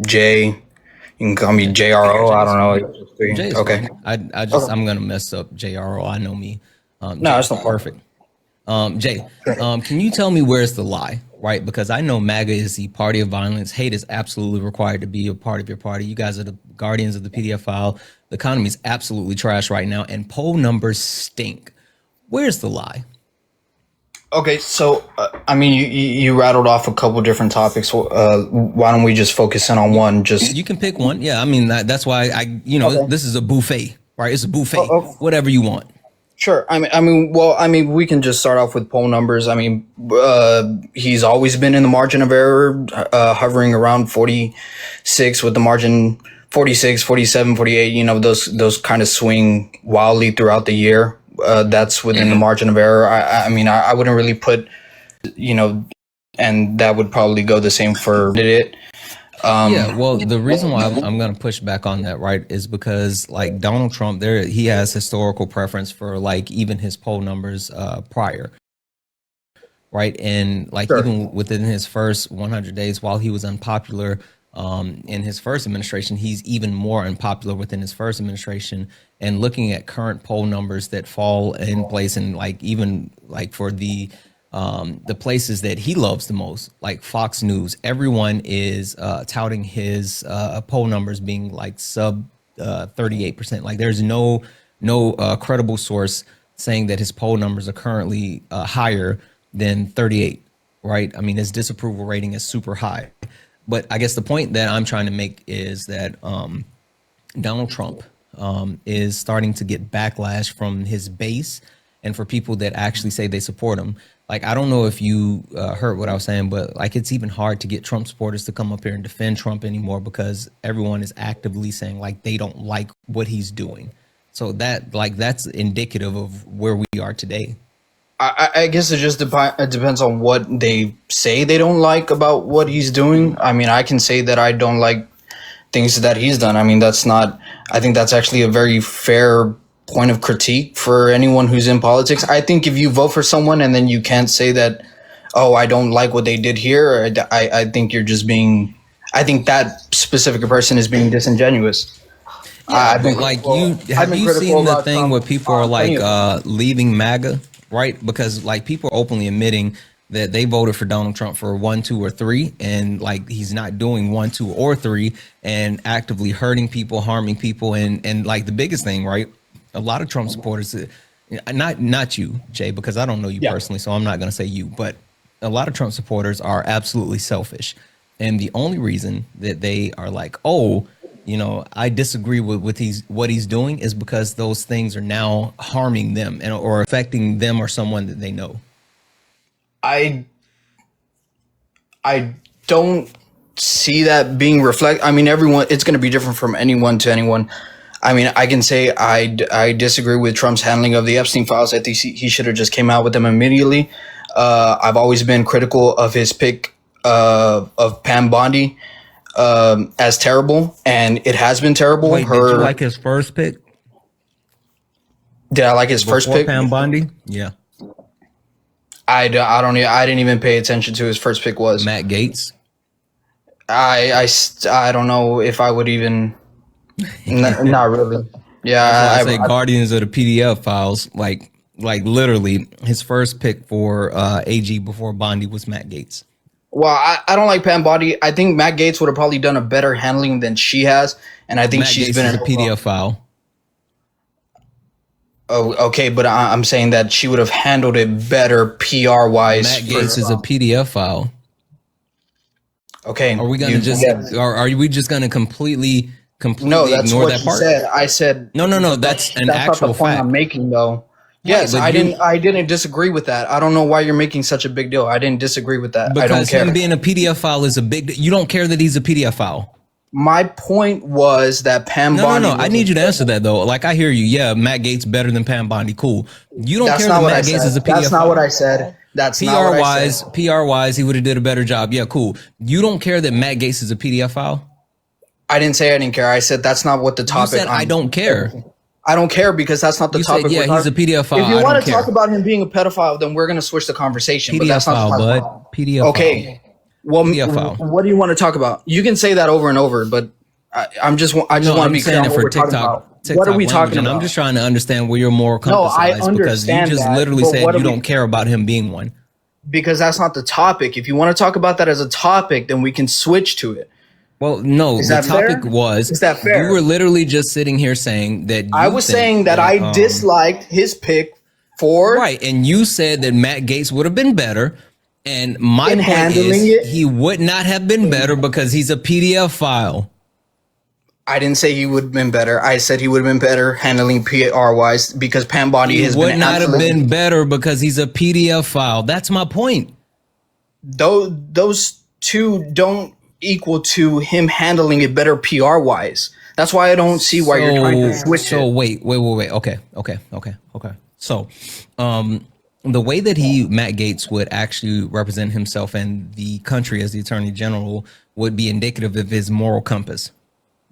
Jay. You can call me JRO. I don't know. Jay is Okay. fine. I'm gonna mess up JRO. I know me. No, Jay, that's not perfect. Jay, can you tell me where's the lie, right? Because I know MAGA is the party of violence. Hate is absolutely required to be a part of your party. You guys are the guardians of the PDF file. The economy is absolutely trash right now, and poll numbers stink. Where's the lie? Okay, so I mean, you rattled off a couple different topics. Why don't we just focus in on one? Just You can pick one. Yeah, I mean that's why Okay. this is a buffet, right? It's a buffet. Oh. Whatever you want. Sure. I mean, we can just start off with poll numbers. I mean, he's always been in the margin of error, hovering around 46 with the margin 46, 47, 48. You know, those kind of swing wildly throughout the year. That's within the margin of error. I mean, I wouldn't really put, and that would probably go the same for it. Yeah, well, the reason why I'm going to push back on that, right, is because like Donald Trump, he has historical preference for like even his poll numbers prior, right, and like even within his first 100 days, while he was unpopular in his first administration, he's even more unpopular within his first administration. And looking at current poll numbers that fall in place, and like even like for the places that he loves the most, like Fox News, everyone is touting his poll numbers being like sub 38%. Like there's no credible source saying that his poll numbers are currently higher than 38, right? I mean, his disapproval rating is super high. But I guess the point that I'm trying to make is that Donald Trump is starting to get backlash from his base and for people that actually say they support him. Like, I don't know if you heard what I was saying, but like it's even hard to get Trump supporters to come up here and defend Trump anymore because everyone is actively saying like they don't like what he's doing. So that's indicative of where we are today. I guess it just depends on what they say they don't like about what he's doing. I mean, I can say that I don't like things that he's done. I mean, I think that's actually a very fair point of critique for anyone who's in politics. I think if you vote for someone and then you can't say that, oh, I don't like what they did here, I think you're just I think that specific person is being disingenuous. Yeah, but like have you seen the thing where people are like leaving MAGA, right? Because like people are openly admitting that they voted for Donald Trump for 1, 2, or 3, and like he's not doing 1, 2, or 3, and actively hurting people, harming people, and like the biggest thing, right? A lot of Trump supporters, not you, Jay, because I don't know you personally, so I'm not going to say you, but a lot of Trump supporters are absolutely selfish, and the only reason that they are like, oh, I disagree with what he's doing is because those things are now harming them or affecting them or someone that they know. I don't see that being reflected. I mean, it's going to be different from anyone to anyone. I mean, I can say I disagree with Trump's handling of the Epstein files. I think he should have just came out with them immediately. I've always been critical of his pick of Pam Bondi as terrible, and it has been terrible. Wait, did you like his first pick? Did I like his first pick? Pam Bondi? Yeah. I didn't even pay attention to his first pick was Matt Gaetz. I don't know if I would even. Not really. Yeah, I say Guardians of the PDF files. Like literally, his first pick for AG before Bondi was Matt Gaetz. Well, I don't like Pam Bondi. I think Matt Gaetz would have probably done a better handling than she has, and I think she's been in a PDF file. Oh, okay, but I'm saying that she would have handled it better PR wise. Matt Gaetz is a PDF file. Okay, are we gonna are we just gonna completely no? That's ignore what that she part? said. I said no. That's an actual not the point fact I'm making, though. Yes, but I didn't disagree with that. I don't know why you're making such a big deal. I didn't disagree with that. I don't because care. him being a PDF file is a big. You don't care that he's a PDF file. My point was that Pam Bondi. No. I need you to answer that though. Like I hear you. Yeah, Matt Gaetz better than Pam Bondi. Cool. You don't That's care not that what I Matt Gaetz said. is a PDF That's file. not what I said. That's not what I said. PR wise, he would have did a better job. Yeah, cool. You don't care that Matt Gaetz is a PDF file. I didn't say I didn't care. I said that's not what the topic. You said I don't care. I don't care because that's not the You topic. said, yeah, he's a PDF file. If you I want don't to care. talk about him being a pedophile, then we're going to switch the conversation. PDF but that's file, not bud. PDF okay. file. Well, PDF file. what do you want to talk about? You can say that over and over, but I just want to be clear on what we're talking about. What are we talking about? I'm just trying to understand where you're more comfortable because you just literally said you don't care about him being one. Because that's not the topic. If you want to talk about that as a topic, then we can switch to it. Well, no, the topic was. Is that fair? You were literally just sitting here saying that. I was saying that I disliked his pick for. Right, and you said that Matt Gaetz would have been better. And my point is, he would not have been better because he's a PDF file. I didn't say he would have been better. I said he would have been better handling PR wise because Pam Bondi has been. He would not have been better because he's a PDF file. That's my point. Those two don't equal to him handling it better PR wise. That's why I don't see why you're trying to switch it. So wait. Okay. So, the way that Matt Gaetz would actually represent himself and the country as the Attorney General would be indicative of his moral compass,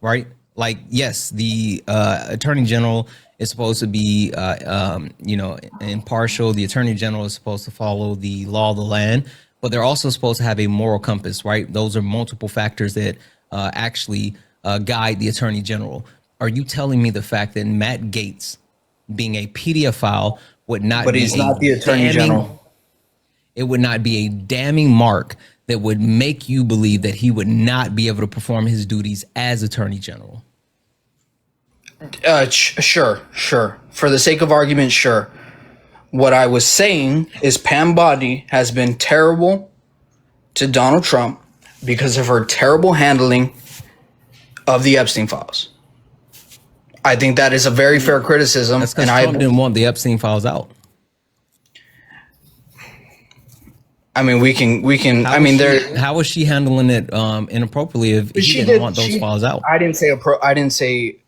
right? Like, yes, the Attorney General is supposed to be, impartial. The Attorney General is supposed to follow the law of the land, but they're also supposed to have a moral compass, right? Those are multiple factors that actually guide the Attorney General. Are you telling me the fact that Matt Gaetz, being a PDF file, would not but be he's not the Attorney General. It would not be a damning mark that would make you believe that he would not be able to perform his duties as Attorney General? Sure. For the sake of argument, sure. What I was saying is Pam Bondi has been terrible to Donald Trump because of her terrible handling of the Epstein files. I think that is a very fair criticism. That's because Trump didn't want the Epstein files out. I mean, we can. How was she handling it inappropriately if he didn't want those files out? I didn't say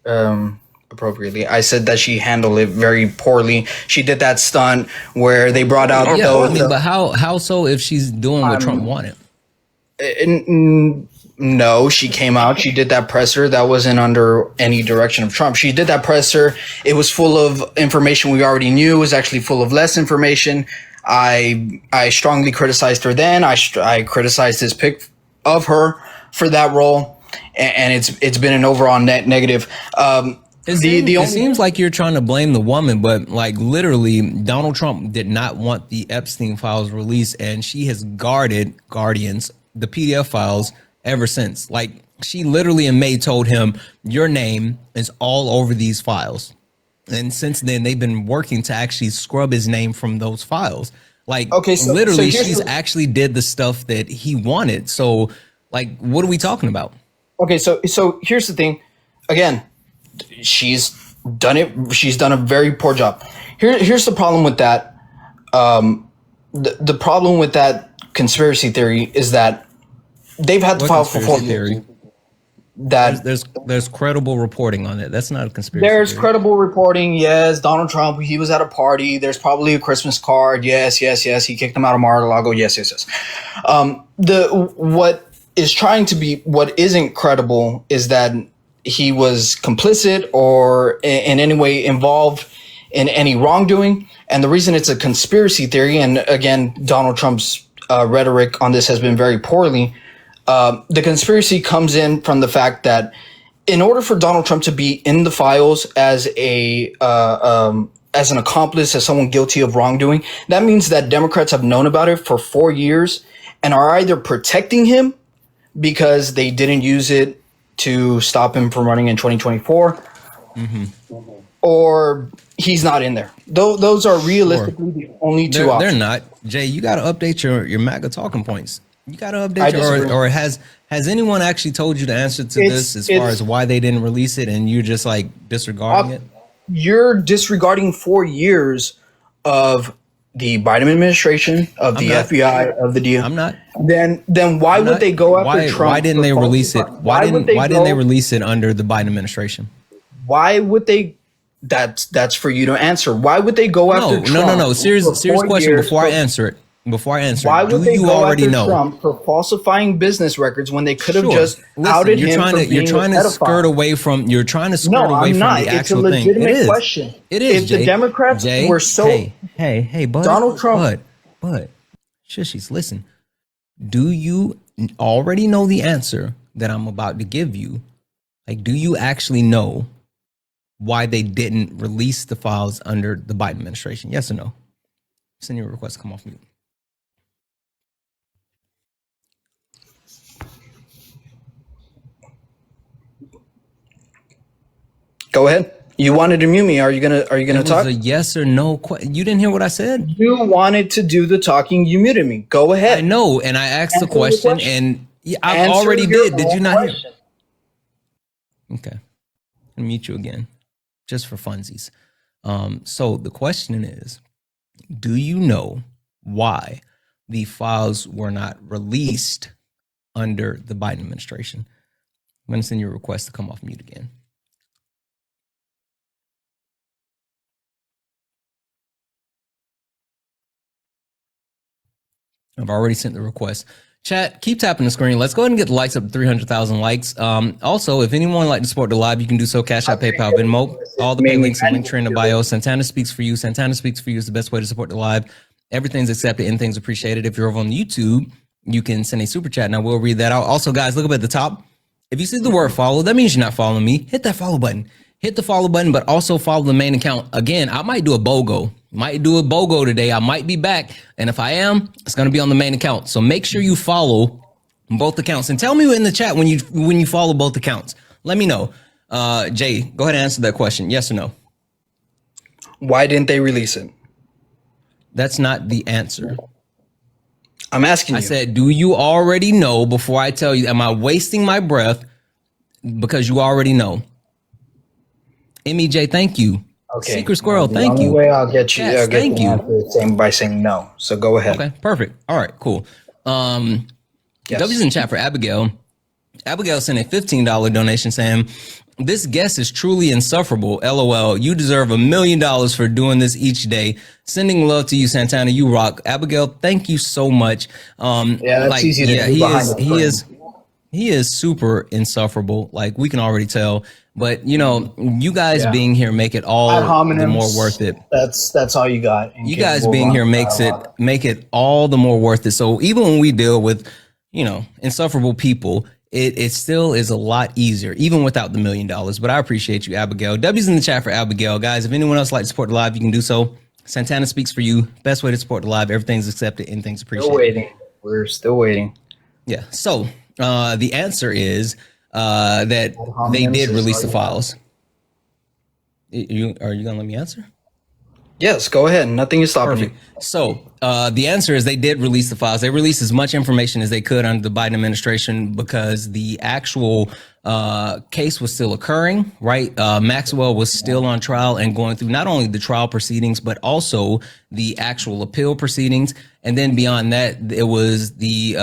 appropriately. I said that she handled it very poorly. She did that stunt where they brought out those. But how so if she's doing what Trump wanted? No, she came out. She did that presser. That wasn't under any direction of Trump. She did that presser. It was full of information we already knew. It was actually full of less information. I strongly criticized her then. I criticized his pick of her for that role, and it's been an overall net negative. It seems like you're trying to blame the woman, but like literally, Donald Trump did not want the Epstein files released, and she has guarded the PDF files ever since. Like she literally in May told him, your name is all over these files. And since then, they've been working to actually scrub his name from those files. Like, literally, she's actually did the stuff that he wanted. So, like, what are we talking about? Okay, so here's the thing. Again, she's done it. She's done a very poor job. Here's the problem with that. The problem with that conspiracy theory is that they've had the files for 4 years. That there's credible reporting on it. That's not a conspiracy. There's credible reporting. Yes, Donald Trump. He was at a party. There's probably a Christmas card. Yes. He kicked him out of Mar-a-Lago. Yes. What isn't credible is that he was complicit or in any way involved in any wrongdoing. And the reason it's a conspiracy theory, and again, Donald Trump's rhetoric on this has been very poorly. The conspiracy comes in from the fact that in order for Donald Trump to be in the files as an accomplice, as someone guilty of wrongdoing, that means that Democrats have known about it for 4 years and are either protecting him because they didn't use it to stop him from running in 2024, or he's not in there. Those are realistically the only two options. They're not. Jay, you got to update your MAGA talking points. You got to update or has anyone actually told you the answer to this as far as why they didn't release it and you're just like disregarding it? You're disregarding 4 years of the Biden administration, of the FBI, of the DO. I'm not. Then why would they go after Trump? Why didn't they release it? Why didn't they release it under the Biden administration? Why would they? That's for you to answer. Why would they go after Trump? No. Serious question. Before I answer it. Why would they go after Trump for falsifying business records when they could have just outed him for being You're trying to skirt away from. You're trying to skirt away from the actual thing. It's a legitimate question. It is. If the Democrats were so hey, bud, Donald Trump, but shushies, listen. Do you already know the answer that I'm about to give you? Like, do you actually know why they didn't release the files under the Biden administration? Yes or no? Send your request. Come off mute. Go ahead. You wanted to mute me. Are you gonna talk? It was a yes or no question. You didn't hear what I said? You wanted to do the talking. You muted me. Go ahead. I know, and I asked the question, and I already did. Did you not hear? Okay. I'll mute you again, just for funsies. So the question is, do you know why the files were not released under the Biden administration? I'm going to send you a request to come off mute again. I've already sent the request. Chat, keep tapping the screen. Let's go ahead and get the likes up to 300,000 likes. Also, if anyone would like to support the live, you can do so. Cash App, PayPal, Venmo. All the pay links and link tree in the bio. Santana Speaks for You. Santana Speaks for You is the best way to support the live. Everything's accepted, anything's appreciated. If you're over on YouTube, you can send a super chat and I will read that out. Also, guys, look up at the top. If you see the word follow, that means you're not following me. Hit that follow button. Hit the follow button, but also follow the main account. Again, I might do a BOGO today. I might be back. And if I am, it's going to be on the main account. So make sure you follow both accounts and tell me in the chat when you follow both accounts. Let me know. Jay, go ahead and answer that question. Yes or no? Why didn't they release it? That's not the answer. I'm asking you. I said, do you already know before I tell you? Am I wasting my breath because you already know? MEJ, thank you. Okay. Secret Squirrel, thank you. The only way I'll get you, Yes, thank you. Answer by saying no. So go ahead. Okay, perfect. All right, cool. Yes. W's in chat for Abigail. Abigail sent a $15 donation saying, "This guest is truly insufferable. LOL. You deserve $1 million for doing this each day. Sending love to you, Santana. You rock." Abigail, thank you so much. That's easy to do. He is super insufferable. Like, we can already tell. But you know, you guys being here make it all the more worth it. That's all you got. You guys being here make it all the more worth it. So even when we deal with, you know, insufferable people, it still is a lot easier, even without the $1 million. But I appreciate you, Abigail. W's in the chat for Abigail. Guys, if anyone else would like to support the live, you can do so. Santana Speaks for You. Best way to support the live. Everything's accepted. Anything's appreciated. Still waiting. We're still waiting. Yeah. So the answer is that they did release the files. Are you gonna let me answer? Yes, go ahead. Nothing is stopping you. So the answer is they did release the files. They released as much information as they could under the Biden administration because the actual case was still occurring, right? Maxwell was still on trial and going through not only the trial proceedings, but also the actual appeal proceedings. And then beyond that, it was the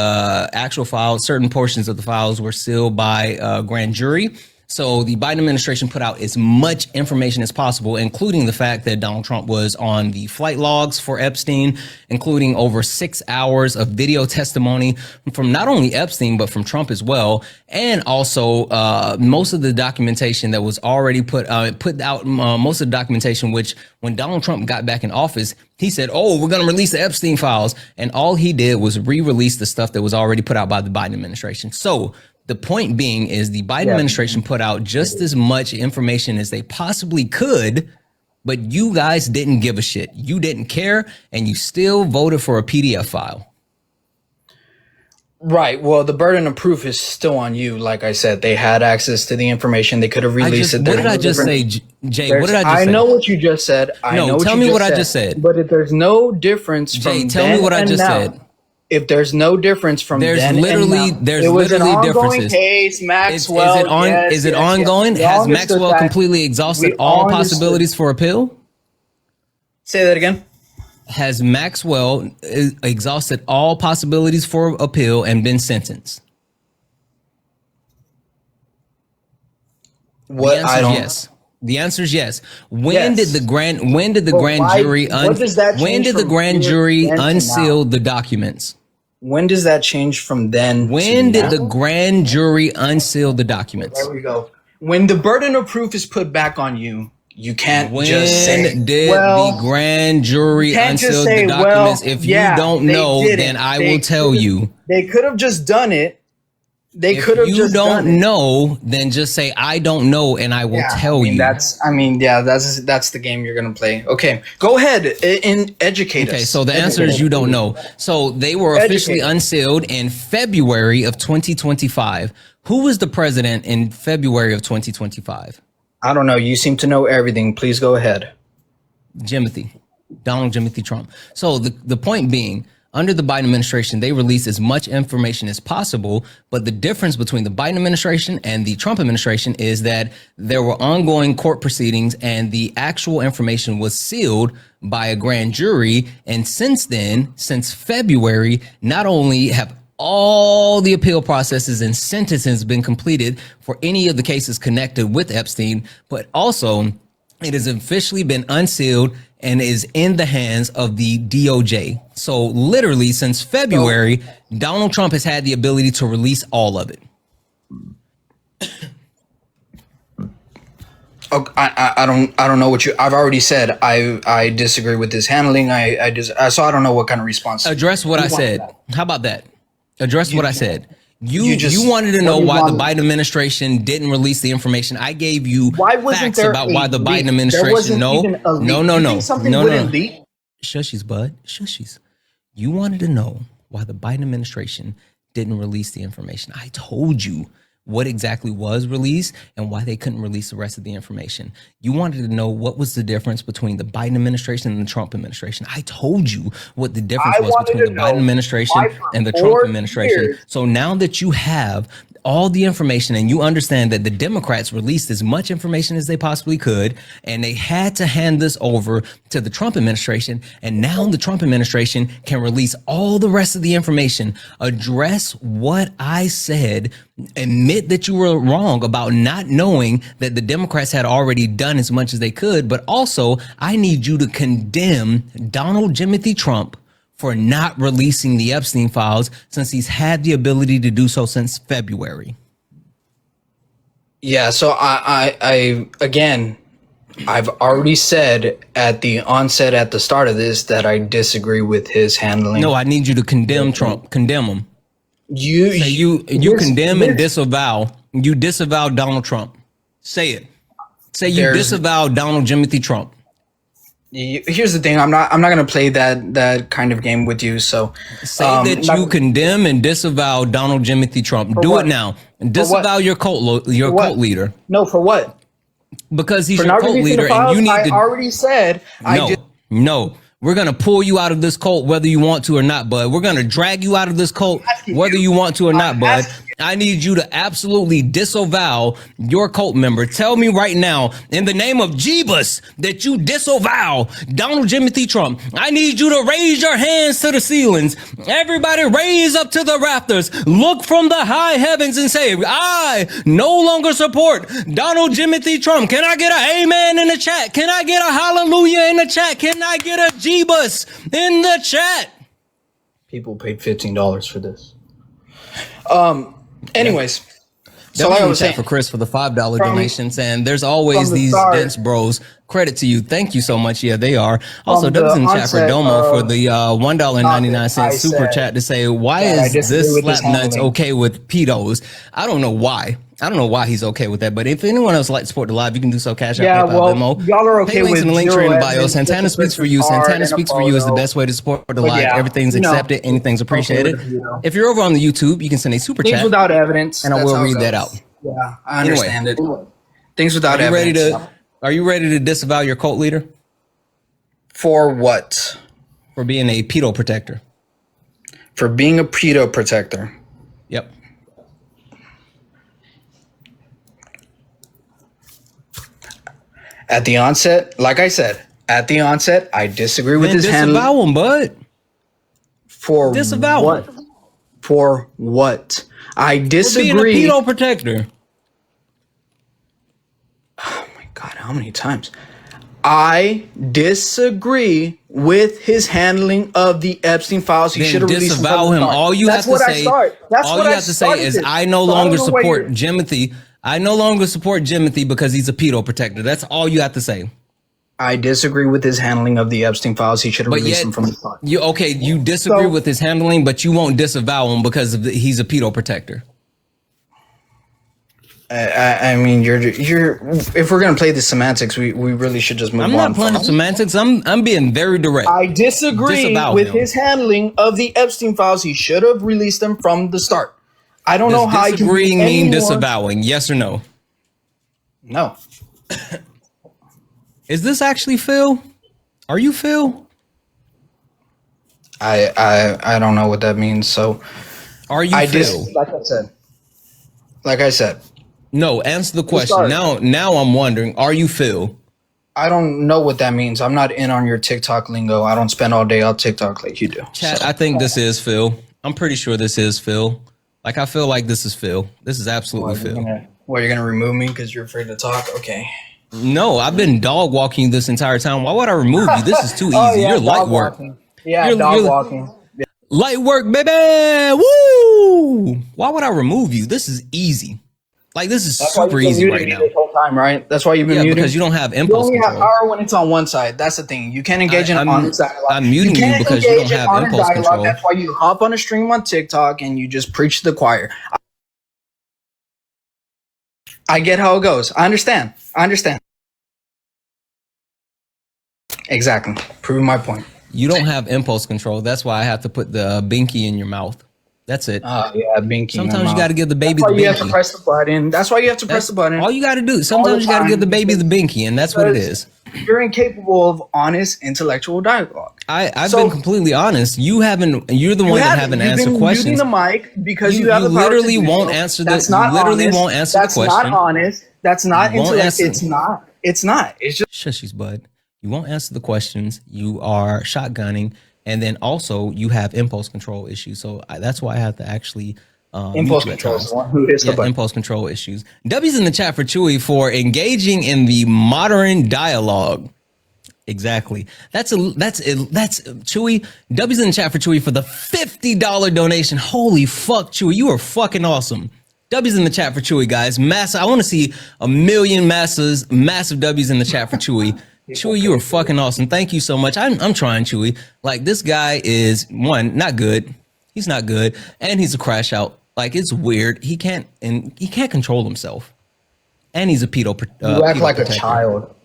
actual files. Certain portions of the files were sealed by grand jury. So the Biden administration put out as much information as possible, including the fact that Donald Trump was on the flight logs for Epstein, including over 6 hours of video testimony from not only Epstein, but from Trump as well. And also most of the documentation that was already put out, most of the documentation, which when Donald Trump got back in office, he said, "Oh, we're going to release the Epstein files." And all he did was re-release the stuff that was already put out by the Biden administration. So the point being is the Biden administration put out just as much information as they possibly could, but you guys didn't give a shit. You didn't care, and you still voted for a PDF file. Right. Well, the burden of proof is still on you. Like I said, they had access to the information. They could have released it. What did I just say, Jay? What did I just say? I know what you just said. Tell me what I just said. But if there's no difference from Jay, tell me what I just said. If there's no difference from there's then literally and now, it was an ongoing differences. Case, Maxwell. Is it ongoing? Has Maxwell completely exhausted all possibilities for appeal? Say that again. Has Maxwell exhausted all possibilities for appeal and been sentenced? What The answer I is don't. yes. The answer is yes. When Yes. did the grand why- jury what does that when change did the from grand here jury then to now? unseal the documents? When does that change from then? When to did the now? grand jury unseal the documents? There we go. When the burden of proof is put back on you, you can't When just say, did well, the grand jury can't just unseal say, the documents? well, If yeah, you don't they know, didn't. then I They will tell could've- you. They could have just done it. They If could have you just done don't it. know, then just say I don't know, and I will tell you. That's the game you're gonna play. Okay, go ahead and educate us. Okay, so the answer is you don't know. So they were officially Educate. unsealed in February of 2025. Who was the president in February of 2025? I don't know. You seem to know everything. Please go ahead. Donald Jimothy Trump. So the point being, under the Biden administration, they released as much information as possible. But the difference between the Biden administration and the Trump administration is that there were ongoing court proceedings and the actual information was sealed by a grand jury. And since then, since February, not only have all the appeal processes and sentences been completed for any of the cases connected with Epstein, but also it has officially been unsealed and is in the hands of the DOJ. So literally since February, Donald Trump has had the ability to release all of it. Okay, I don't know what you. I've already said I disagree with this handling. So I don't know what kind of response. Address what I said. that. How about that? Address what I said. You you wanted to know what do you why the want? Biden administration didn't release the information. I gave you Why wasn't facts there about a why the leak? Biden There administration. wasn't No, even a leak. no, You no, no, think something no, wouldn't no. leak? Shushies, bud. Shushies. You wanted to know why the Biden administration didn't release the information. I told you what exactly was released and why they couldn't release the rest of the information. You wanted to know what was the difference between the Biden administration and the Trump administration. I told you what the difference I was wanted between to the Biden know administration why for and the Trump 4 administration. years- So now that you have all the information and you understand that the Democrats released as much information as they possibly could, and they had to hand this over to the Trump administration, and now the Trump administration can release all the rest of the information. Address what I said, admit that you were wrong about not knowing that the Democrats had already done as much as they could, but also I need you to condemn Donald Jimothy Trump for not releasing the Epstein files since he's had the ability to do so since February. Yeah. So I again, I've already said at the onset, at the start of this, that I disagree with his handling. No, I need you to condemn Trump. Condemn him. Say you condemn and disavow. You disavow Donald Trump. Say it. Say you There's- disavow Donald Jimothy Trump. Here's the thing. I'm not gonna play that kind of game with you. So Say that you condemn and disavow Donald Jimothy Trump. Do what? it now. Disavow your cult what? leader No, for what? because he's For your not cult releasing leader, the files, and you need I to. already said. No. We're going to pull you out of this cult whether you want to or not, bud. We're going to drag you out of this cult whether you want to or not, bud. I need you to absolutely disavow your cult member. Tell me right now, in the name of Jeebus, that you disavow Donald Jimothy Trump. I need you to raise your hands to the ceilings. Everybody raise up to the rafters. Look from the high heavens and say, I no longer support Donald Jimothy Trump. Can I get an amen in the chat? Can I get a hallelujah in the chat? Can I get a Jeebus in the chat? People paid $15 for this. Anyways, so So like I I was saying, for Chris for the $5 donations, and there's always from the these start- dense bros. Credit to you, thank you so much. Yeah, they are. Also, From Doug's the in the chat for onset Domo for of the $1.99 I super said chat to say, why that I is disagree this with his slap nuts handling. okay with pedos? I don't know why. I don't know why he's okay with that. But if anyone else would like to support the live, you can do so. Cash Yeah, out, PayPal, well, Venmo. y'all are okay Pay links with in the link zero tree in the bio. evidence, Santana just a speaks for you. Christmas card Santana and a speaks for you is the photo. best way to support the But live. yeah, Everything's you know, accepted. Anything's appreciated. with it, you know. If you're over on the YouTube, you can send a super things chat. without evidence, and I that's will how it read that goes. out. Yeah, I understand it. Things Are without you ready evidence. Are you ready to disavow your cult leader For what? for being a pedo protector? For being a pedo protector. Yep. At the onset, like I said, At the onset, I disagree with Then his handling. disavow him, bud. For Disavow what? him. For what? I For disagree. being a pedo protector. Oh my God, how many times? I disagree with his handling of the Epstein files. He Then should have released them disavow from the him. start. All you That's have to what I say. start. That's all what you I have to say started is, this. I no So I longer don't know why support you're- Jimothy. I no longer support Jimothy because he's a pedo protector. That's all you have to say. I disagree with his handling of the Epstein files. He should have But released yet, them from the start. you disagree So- with his handling, but you won't disavow him because he's a pedo protector. I mean, you're. If we're gonna play the semantics, we really should just move on. I'm not playing from it. semantics. I'm being very direct. I disagree Disavow with him. his handling of the Epstein files. He should have released them from the start. I don't know Does how I can be disagreeing any mean more- disavowing? Yes or no? No. Is this actually Phil? Are you Phil? I don't know what that means. So Are you Phil? like I said, No, answer the question. sorry. Now I'm wondering, are you Phil? I don't know what that means. I'm not in on your TikTok lingo. I don't spend all day on TikTok like you do. Chat, So, I think this is Phil. I'm pretty sure this is Phil. Like, I feel like this is Phil. This is absolutely Phil. you're gonna remove me because you're afraid to talk? Okay. No, I've been dog walking you this entire time. Why would I remove you? This is too easy. You're light work. Walking. Yeah, You're- dog you're- walking. Light work, baby. Woo! Why would I remove you? This is easy. Like, this is That's why super you've been easy muting right me now. this whole time, right? That's why you've been Yeah, muting. because you don't have You impulse only have control. power when it's on one side. That's the thing. You can't engage in I'm- honest dialogue. I'm muting you can't because you don't engage in have honest impulse control. That's why you hop on a stream on TikTok and you just preach to the choir. I get how it goes. I understand. Exactly. Proving my point. You don't have impulse control. That's why I have to put the binky in your mouth. That's it. Yeah, binky. Sometimes you got to give the baby That's the why you have to binky. press the button. That's why you have to press the button. All you got to do. Sometimes you got to time, give the baby the binky, and that's what it is. You're incapable of honest intellectual dialogue. I've So- been completely honest. You haven't. You're the one that haven't You've answered been questions. muting the mic because You- you have you the power literally to do won't so. answer the- That's you not literally honest. won't answer the That's question. not honest. That's not You won't intellect. answer. It's not. It's not. It's just Shushies, bud. You won't answer the questions. You are shotgunning, and then also you have impulse control issues. So that's why I have to actually impulse mute you at control is times. the one who hits the Yeah, button. impulse control issues. W's in the chat for Chewy for engaging in the modern dialogue. Exactly. That's Chewy. W's in the chat for Chewy for the $50 donation. Holy fuck, Chewy, you are fucking awesome. W's in the chat for Chewy, guys. Massive. I want to see a million massive W's in the chat for Chewy. Chewy, you are fucking awesome. Thank you so much. I'm trying, Chewy. Like, this guy is one, not good. He's not good, and he's a crash out. Like, it's weird. He can't control himself, and he's a pedo. You act pedo like protector. a child.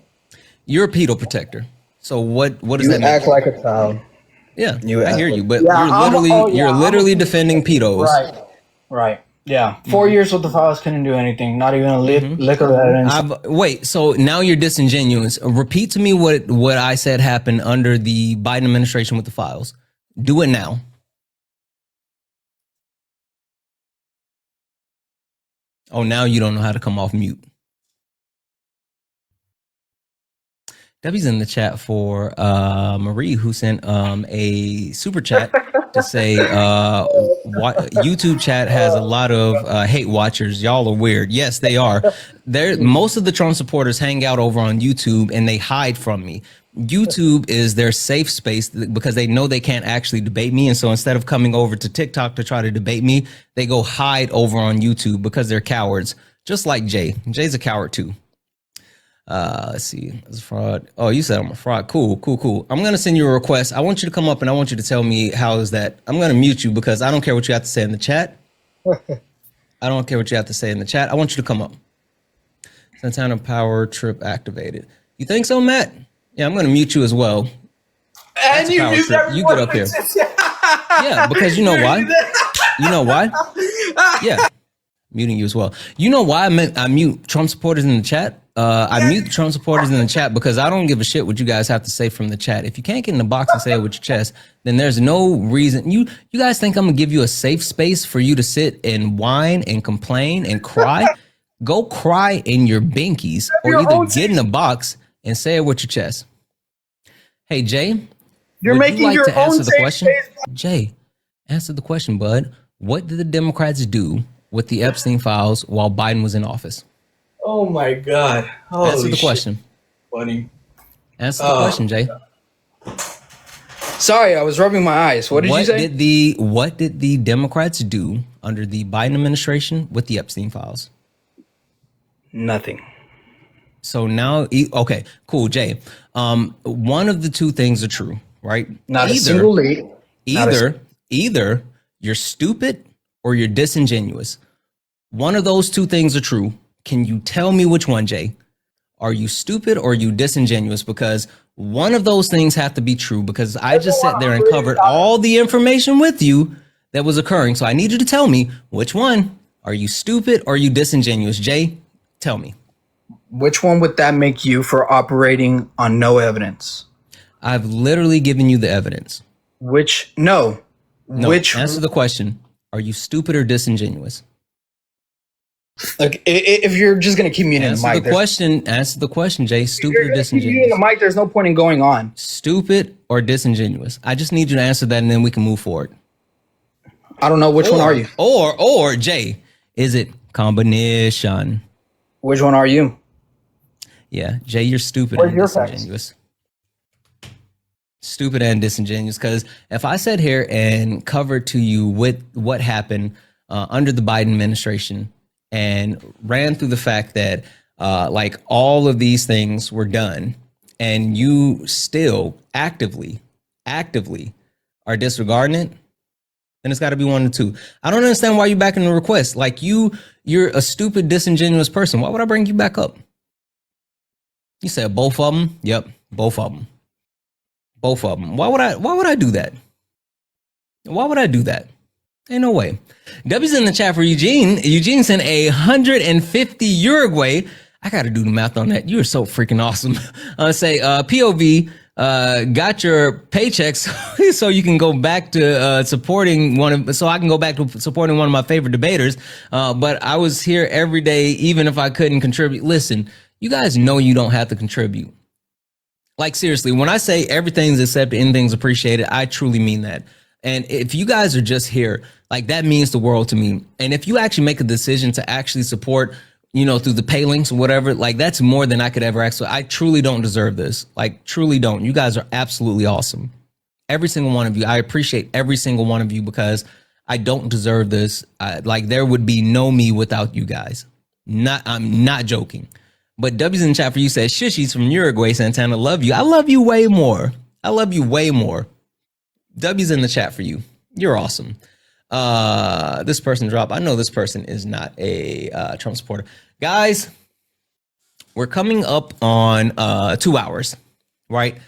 You're a pedo protector. So what does You that mean? act like a child. Yeah, you I act hear like- you, but Yeah, you're literally defending pedos. Right. Yeah. 4 years with the files couldn't do anything. Not even a lick of evidence. Wait, so now you're disingenuous. Repeat to me what I said happened under the Biden administration with the files. Do it now. Oh, now you don't know how to come off mute. Debbie's in the chat for Marie, who sent a super chat to say YouTube chat has a lot of hate watchers. Y'all are weird. Yes, they are. Most of the Trump supporters hang out over on YouTube and they hide from me. YouTube is their safe space because they know they can't actually debate me. And so instead of coming over to TikTok to try to debate me, they go hide over on YouTube because they're cowards, just like Jay. Jay's a coward too. Let's see. It's a fraud. Oh, you said I'm a fraud. Cool. I'm going to send you a request. I want you to come up and I want you to tell me how is that. I'm going to mute you because I don't care what you have to say in the chat. I don't care what you have to say in the chat. I want you to come up. Santana power trip activated. You think so, Matt? Yeah, I'm going to mute you as well. And you power mute trip. everyone. You get up here. Yeah, because you know why? You know why? Yeah, muting you as well. You know why I mute Trump supporters in the chat? I mute Trump supporters in the chat because I don't give a shit what you guys have to say from the chat. If you can't get in the box and say it with your chest, then there's no reason. You guys think I'm gonna give you a safe space for you to sit and whine and complain and cry? Go cry in your binkies or either get in the box and say it with your chest. Hey, Jay. You're would making you like your to own answer the safe question? space. Jay, answer the question, bud. What did the Democrats do with the Epstein files while Biden was in office? Oh my God! Holy Answer the shit, question. buddy. Answer the question, Jay. Sorry, I was rubbing my eyes. What did you say? What did the Democrats do under the Biden administration with the Epstein files? Nothing. So now, okay, cool, Jay. One of the two things are true, right? Not a single lead. Either you're stupid or you're disingenuous. One of those two things are true. Can you tell me which one, Jay? Are you stupid or are you disingenuous? Because one of those things have to be true, because I just sat there and covered all the information with you that was occurring. So I need you to tell me which one. Are you stupid or are you disingenuous? Jay, tell me. Which one would that make you for operating on no evidence? I've literally given you the evidence. No. Answer the question. Are you stupid or disingenuous? Like, if you're just gonna keep muting the mic, answer the question, Jay. Stupid or muting disingenuous? the mic, there's no point in going on. Stupid or disingenuous? I just need you to answer that, and then we can move forward. I don't know which one are you. Or Jay, is it combination? Which one are you? Yeah, Jay, you're stupid Where's and your disingenuous. Stupid and disingenuous. Because if I sat here and covered to you with what happened under the Biden administration and ran through the fact that like all of these things were done, and you still actively are disregarding it, then it's got to be one of the two. I don't understand why you're backing the request. Like you're a stupid, disingenuous person. Why would I bring you back up? You said both of them. Yep, both of them. Both of them. Why would I do that? Why would I do that? Ain't no way. W's in the chat for Eugene. Eugene sent 150 Uruguay. I got to do the math on that. You're so freaking awesome. POV, got your paychecks so you can go back to supporting I can go back to supporting one of my favorite debaters. But I was here every day, even if I couldn't contribute. Listen, you guys know you don't have to contribute. Like, seriously, when I say everything's accepted, anything's appreciated, I truly mean that. And if you guys are just here, like, that means the world to me. And if you actually make a decision to actually support, through the pay links or whatever, like, that's more than I could ever ask. So I truly don't deserve this. Like, truly don't. You guys are absolutely awesome. Every single one of you. I appreciate every single one of you, because I don't deserve this. There would be no me without you guys. I'm not joking. But W's in the chat for you says, Shushies from Uruguay, Santana, love you. I love you way more. I love you way more. W's in the chat for you. You're awesome. This person dropped. I know this person is not a Trump supporter. Guys, we're coming up on 2 hours, right?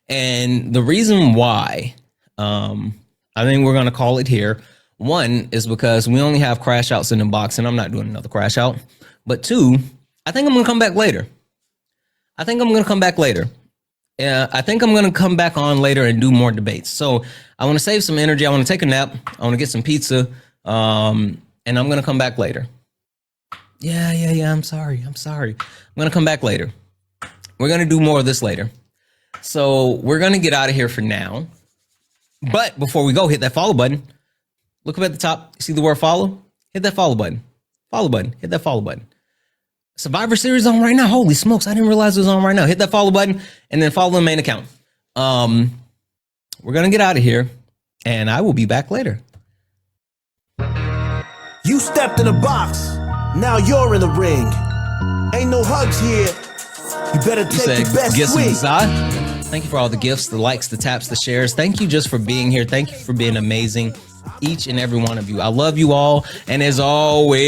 And the reason why I think we're going to call it here, one, is because we only have crash outs in the box, and I'm not doing another crash out. But two, I think I'm going to come back later. I think I'm going to come back on later and do more debates. So I want to save some energy. I want to take a nap. I want to get some pizza. And I'm going to come back later. Yeah. I'm sorry. I'm going to come back later. We're going to do more of this later. So we're going to get out of here for now. But before we go, hit that follow button. Look up at the top. See the word follow? Hit that follow button. Hit that follow button. Survivor Series on right now. Holy smokes, I didn't realize it was on right now. Hit that follow button and then follow the main account. We're going to get out of here, and I will be back later. You stepped in a box. Now you're in the ring. Ain't no hugs here. You better take your best swing. Thank you for all the gifts, the likes, the taps, the shares. Thank you just for being here. Thank you for being amazing. Each and every one of you. I love you all. And as always,